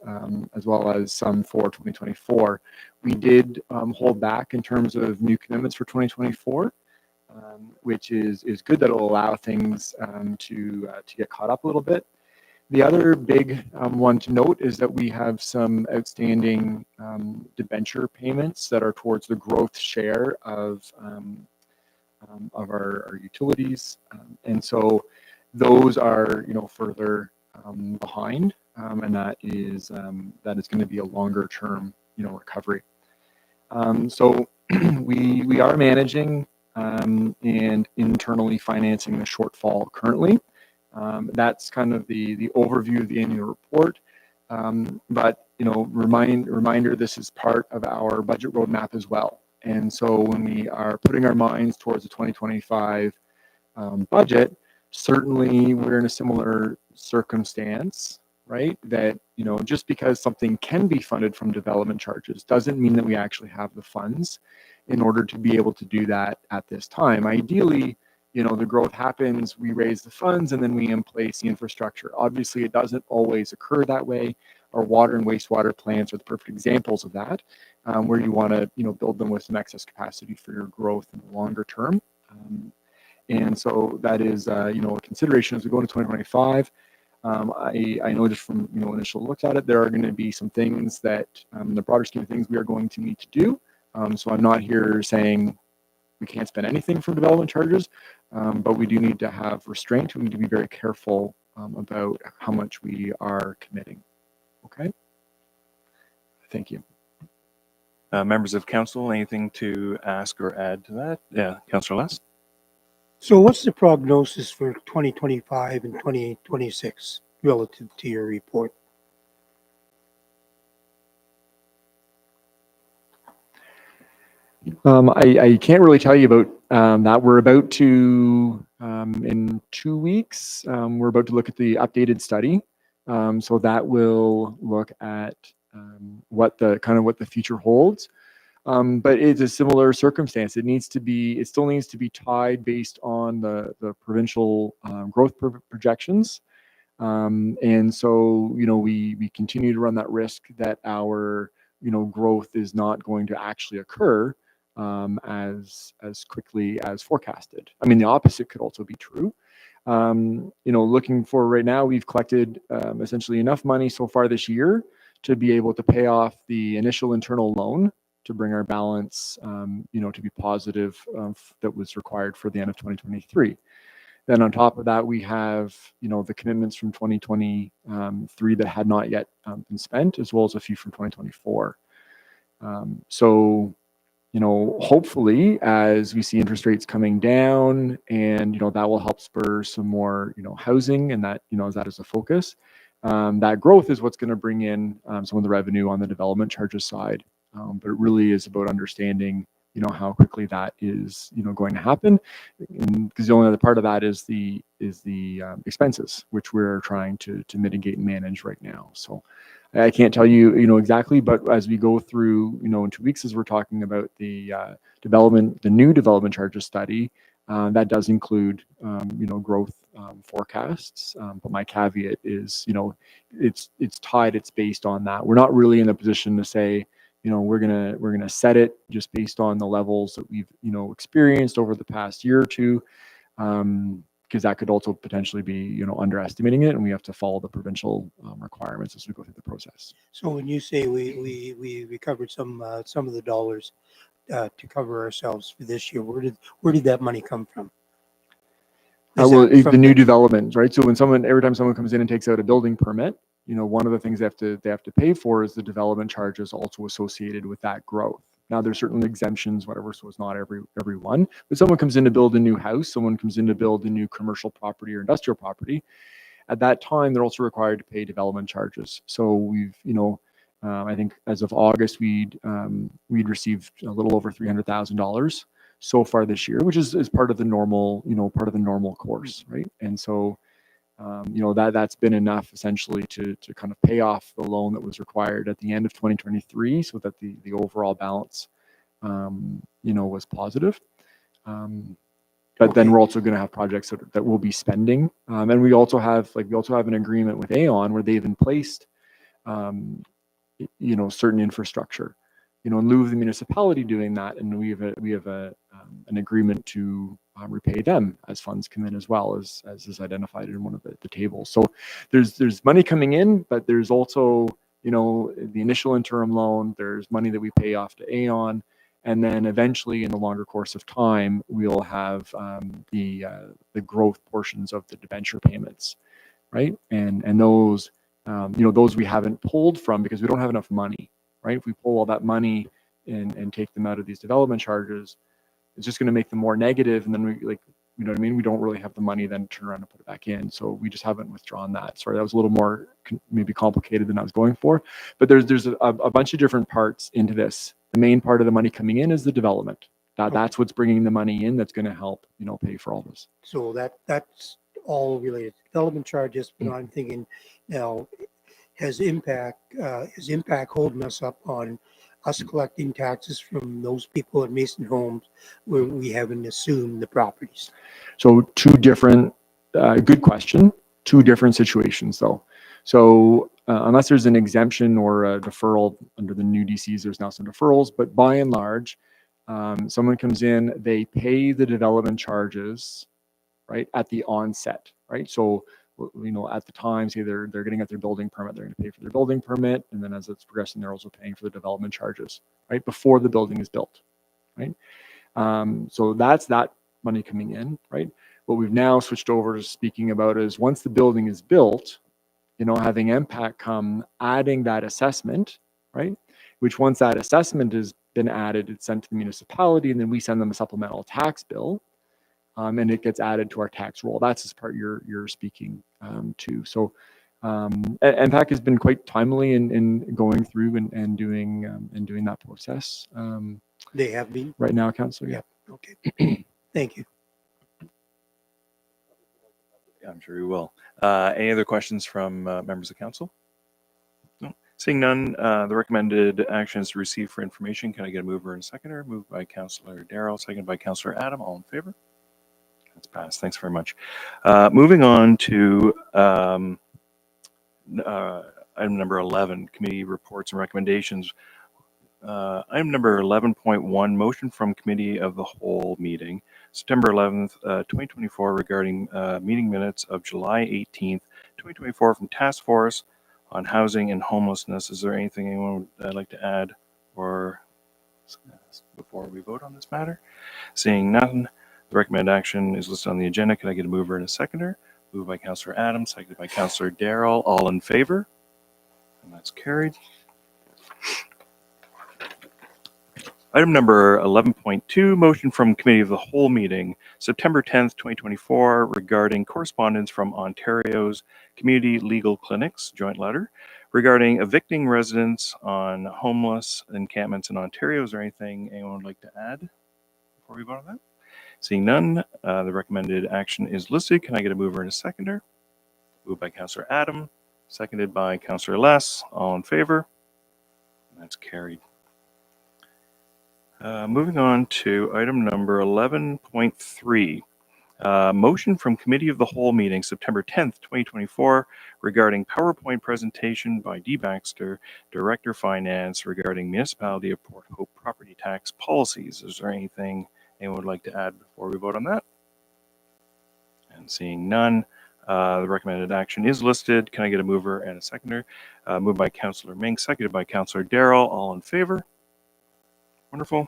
Speaker 11: some for 2024. We did hold back in terms of new commitments for 2024, which is good. That will allow things to get caught up a little bit. The other big one to note is that we have some outstanding debenture payments that are towards the growth share of our utilities, and so those are further behind, and that is going to be a longer term recovery. So we are managing and internally financing the shortfall currently. That's kind of the overview of the annual report. But reminder, this is part of our budget roadmap as well. And so when we are putting our minds towards the 2025 budget, certainly we're in a similar circumstance, right? That, just because something can be funded from development charges doesn't mean that we actually have the funds in order to be able to do that at this time. Ideally, the growth happens, we raise the funds, and then we in place the infrastructure. Obviously, it doesn't always occur that way. Our water and wastewater plants are the perfect examples of that, where you want to, build them with some excess capacity for your growth in the longer term. And so that is, a consideration as we go into 2025. I know just from, initial looks at it, there are going to be some things that, in the broader scheme of things, we are going to need to do. So I'm not here saying we can't spend anything from development charges, but we do need to have restraint. We need to be very careful about how much we are committing. Okay. Thank you.
Speaker 6: Members of council, anything to ask or add to that? Yeah, Councillor Les.
Speaker 5: So what's the prognosis for 2025 and 2026 relative to your report?
Speaker 11: I can't really tell you about that. We're about to, in 2 weeks, we're about to look at the updated study. So that will look at what the future holds. But it's a similar circumstance. It still needs to be tied based on the provincial growth projections. And so, we continue to run that risk that our, growth is not going to actually occur as quickly as forecasted. I mean, the opposite could also be true. Looking for right now, we've collected essentially enough money so far this year to be able to pay off the initial internal loan to bring our balance, to be positive, that was required for the end of 2023. Then on top of that, we have, the commitments from 2023 that had not yet been spent, as well as a few from 2024. So hopefully as we see interest rates coming down and, that will help spur some more, housing and that, that is a focus. That growth is what's going to bring in some of the revenue on the development charges side. But it really is about understanding, how quickly that is, going to happen. Because the only other part of that is the expenses, which we're trying to mitigate and manage right now. So I can't tell you, exactly, but as we go through, in 2 weeks, as we're talking about the the new development charges study, that does include, growth forecasts. But my caveat is, it's tied, it's based on that. We're not really in a position to say, we're gonna set it just based on the levels that we've, experienced over the past year or two. Because that could also potentially be, underestimating it, and we have to follow the provincial requirements as we go through the process.
Speaker 5: So when you say we recovered some of the dollars to cover ourselves for this year, where did that money come from? Is
Speaker 11: Well,
Speaker 5: that from
Speaker 11: the new development, right? So when every time someone comes in and takes out a building permit, one of the things they have to pay for is the development charges also associated with that growth. Now there's certain exemptions, whatever, so it's not everyone. But someone comes in to build a new house, someone comes in to build a new commercial property or industrial property. At that time, they're also required to pay development charges. So we've, I think as of August, we'd received a little over $300,000 so far this year, which is part of the normal, course, right? And so, that's been enough essentially to kind of pay off the loan that was required at the end of 2023, so that the overall balance, was positive. But then we're also going to have projects that we'll be spending, and we also have an agreement with Aon where they've in placed, certain infrastructure, in lieu of the municipality doing that, and we have an agreement to repay them as funds come in, as well as is identified in one of the tables. So there's money coming in, but there's also, the initial interim loan, there's money that we pay off to Aon, and then eventually in the longer course of time, we'll have the growth portions of the debenture payments, right? And those, those we haven't pulled from because we don't have enough money, right? If we pull all that money and take them out of these development charges, it's just going to make them more negative, and then we we don't really have the money then to turn around and put it back in. So we just haven't withdrawn that. Sorry, that was a little more maybe complicated than I was going for, but there's a bunch of different parts into this. The main part of the money coming in is the development. That's what's bringing the money in. That's going to help, pay for all this.
Speaker 5: So that's all related to development charges. But I'm thinking now, has impact holding us up on us collecting taxes from those people at Mason Homes where we haven't assumed the properties?
Speaker 11: So two different, good question, two different situations though. So unless there's an exemption or a deferral under the new DCs, there's now some deferrals, but by and large, someone comes in, they pay the development charges, right, at the onset, right? So, at the time, say they're getting at their building permit, they're going to pay for their building permit, and then as it's progressing, they're also paying for the development charges, right, before the building is built, right? So that's that money coming in, right? What we've now switched over to speaking about is once the building is built, having MPAC come, adding that assessment, right? Which once that assessment has been added, it's sent to the municipality, and then we send them a supplemental tax bill. And it gets added to our tax roll. That's the part you're speaking to. So MPAC has been quite timely in going through and doing that process.
Speaker 5: They have been
Speaker 11: right now, Councillor.
Speaker 5: Yeah. Okay. Thank you.
Speaker 6: Yeah, I'm sure you will. Any other questions from members of council? No. Seeing none, the recommended action is to receive for information. Can I get a mover and a seconder? Moved by Councillor Darrell, seconded by Councillor Adam. All in favor? That's passed. Thanks very much. Moving on to item number 11, committee reports and recommendations. Item number 11.1, motion from committee of the whole meeting, September 11th, 2024, regarding meeting minutes of July 18th, 2024 from Task Force on Housing and Homelessness. Is there anything anyone would like to add or before we vote on this matter? Seeing none, the recommended action is listed on the agenda. Can I get a mover and a seconder? Moved by Councillor Adams, seconded by Councillor Darrell. All in favor? And that's carried. Item number 11.2, motion from Committee of the Whole meeting, September 10th, 2024, regarding correspondence from Ontario's Community Legal Clinics, joint letter, regarding evicting residents on homeless encampments in Ontario. Is there anything anyone would like to add before we vote on that? Seeing none, the recommended action is listed. Can I get a mover and a seconder? Moved by Councillor Adam, seconded by Councillor Less. All in favor? That's carried. Moving on to item number 11.3, motion from Committee of the Whole meeting, September 10th, 2024, regarding PowerPoint presentation by D. Baxter, Director Finance, regarding Municipality of Port Hope property tax policies. Is there anything anyone would like to add before we vote on that? And seeing none, the recommended action is listed. Can I get a mover and a seconder? Moved by Councillor Mink, seconded by Councillor Darrell. All in favor? Wonderful.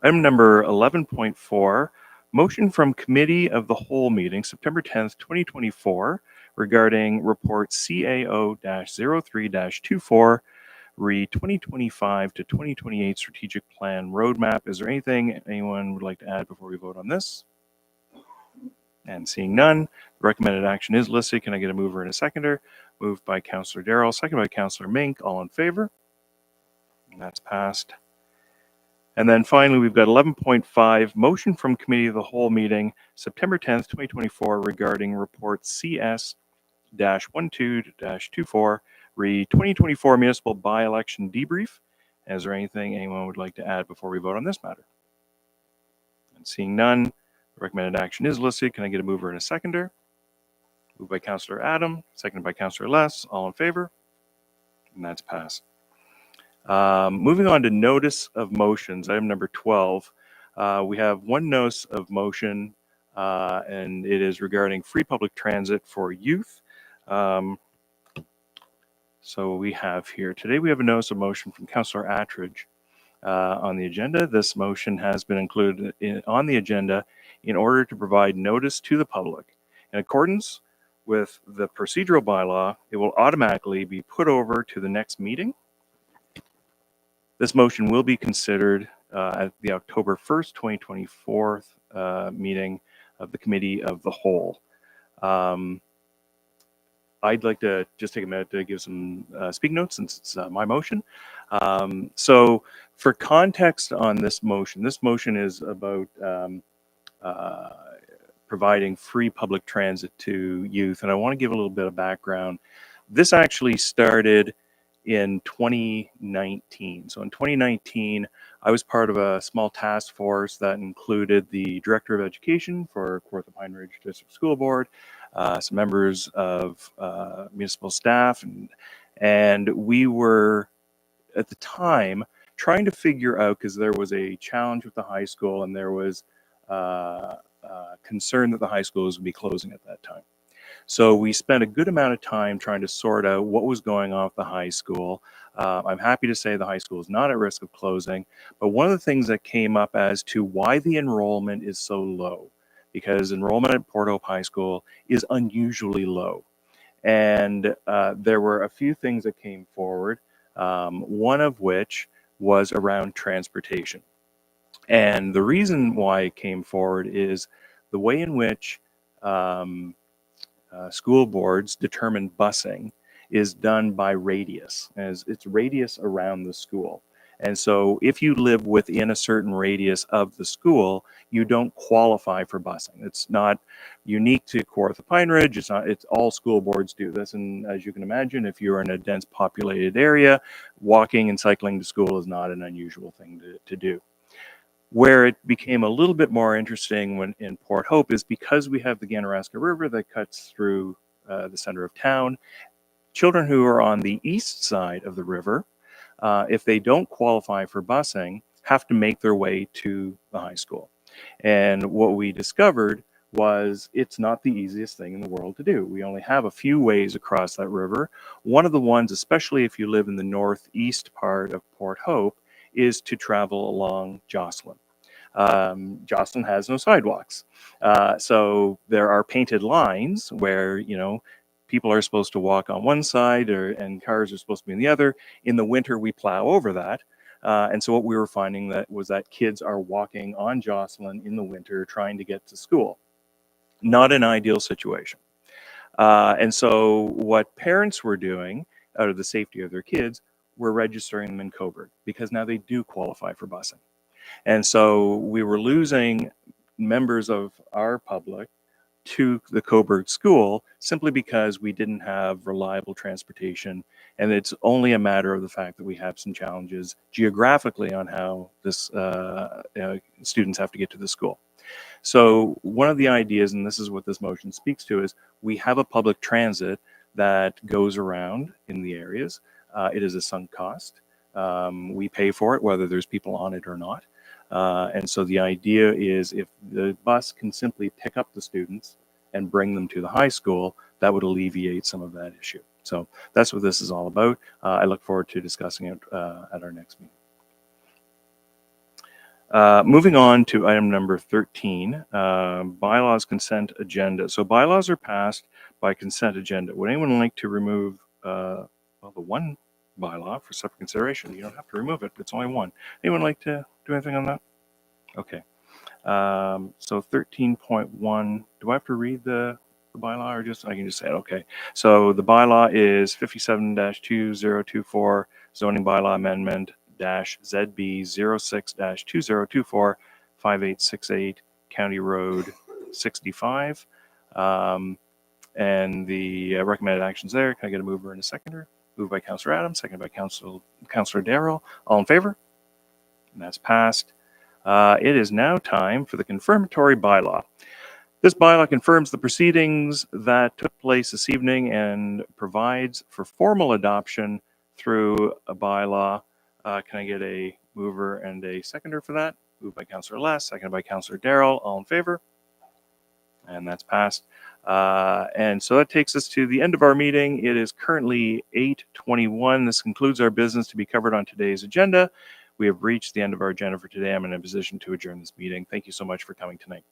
Speaker 6: Item number 11.4, motion from Committee of the Whole meeting, September 10th, 2024, regarding report CAO-03-24, re 2025 to 2028 strategic plan roadmap. Is there anything anyone would like to add before we vote on this? And seeing none, the recommended action is listed. Can I get a mover and a seconder? Moved by Councillor Darrell, seconded by Councillor Mink. All in favor? And that's passed. And then finally, we've got 11.5, motion from Committee of the Whole meeting, September 10th, 2024, regarding report CS-12-24, re 2024 municipal by-election debrief. Is there anything anyone would like to add before we vote on this matter? And seeing none, the recommended action is listed. Can I get a mover and a seconder? Moved by Councillor Adam, seconded by Councillor Less. All in favor? And that's passed. Moving on to notice of motions, item number 12. We have one notice of motion, and it is regarding free public transit for youth. So we have here, today we have a notice of motion from Councillor Attridge on the agenda. This motion has been included on the agenda in order to provide notice to the public. In accordance with the procedural bylaw, it will automatically be put over to the next meeting. This motion will be considered at the October 1st, 2024 meeting of the Committee of the Whole. I'd like to just take a minute to give some speak notes since it's my motion. So for context on this motion is about providing free public transit to youth. And I want to give a little bit of background. This actually started in 2019. So in 2019, I was part of a small task force that included the Director of Education for Kawartha Pine Ridge District School Board, some members of municipal staff, and we were, at the time, trying to figure out, because there was a challenge with the high school and there was concern that the high schools would be closing at that time. So we spent a good amount of time trying to sort out what was going on with the high school. I'm happy to say the high school is not at risk of closing, but one of the things that came up as to why the enrollment is so low, because enrollment at Port Hope High School is unusually low. And there were a few things that came forward, one of which was around transportation. And the reason why it came forward is the way in which school boards determine busing is done by radius, as it's radius around the school. And so if you live within a certain radius of the school, you don't qualify for busing. It's not unique to Kawartha Pine Ridge. It's all school boards do this. And as you can imagine, if you're in a dense populated area, walking and cycling to school is not an unusual thing to do. Where it became a little bit more interesting when in Port Hope is because we have the Ganaraska River that cuts through the center of town. Children who are on the east side of the river, if they don't qualify for busing, have to make their way to the high school. And what we discovered was it's not the easiest thing in the world to do. We only have a few ways across that river. One of the ones, especially if you live in the northeast part of Port Hope, is to travel along Jocelyn. Jocelyn has no sidewalks. So there are painted lines where, you know, people are supposed to walk on one side and cars are supposed to be on the other. In the winter, we plow over that. And so what we were finding that kids are walking on Jocelyn in the winter trying to get to school. Not an ideal situation. And so what parents were doing out of the safety of their kids were registering them in Cobourg because now they do qualify for busing. And so we were losing members of our public to the Cobourg school simply because we didn't have reliable transportation. And it's only a matter of the fact that we have some challenges geographically on how this students have to get to the school. So one of the ideas, and this is what this motion speaks to, is we have a public transit that goes around in the areas. It is a sunk cost. We pay for it, whether there's people on it or not. And so the idea is if the bus can simply pick up the students and bring them to the high school, that would alleviate some of that issue. So that's what this is all about. I look forward to discussing it at our next meeting. Moving on to item number 13, bylaws consent agenda. So bylaws are passed by consent agenda. Would anyone like to remove well, the one bylaw for separate consideration? You don't have to remove it, it's only one. Anyone like to do anything on that? Okay. So 13.1, do I have to read the bylaw or just, I can just say it, okay. So the bylaw is 57-2024 zoning bylaw amendment ZB 06-2024 5868 County Road 65. And the recommended actions there, can I get a mover and a seconder? Moved by Councillor Adams, seconded by Councillor Darrell. All in favor? And that's passed. It is now time for the confirmatory bylaw. This bylaw confirms the proceedings that took place this evening and provides for formal adoption through a bylaw. Can I get a mover and a seconder for that? Moved by Councillor Les, seconded by Councillor Darrell. All in favor? And that's passed. And so that takes us to the end of our meeting. It is currently 8:21. This concludes our business to be covered on today's agenda. We have reached the end of our agenda for today. I'm in a position to adjourn this meeting. Thank you so much for coming tonight.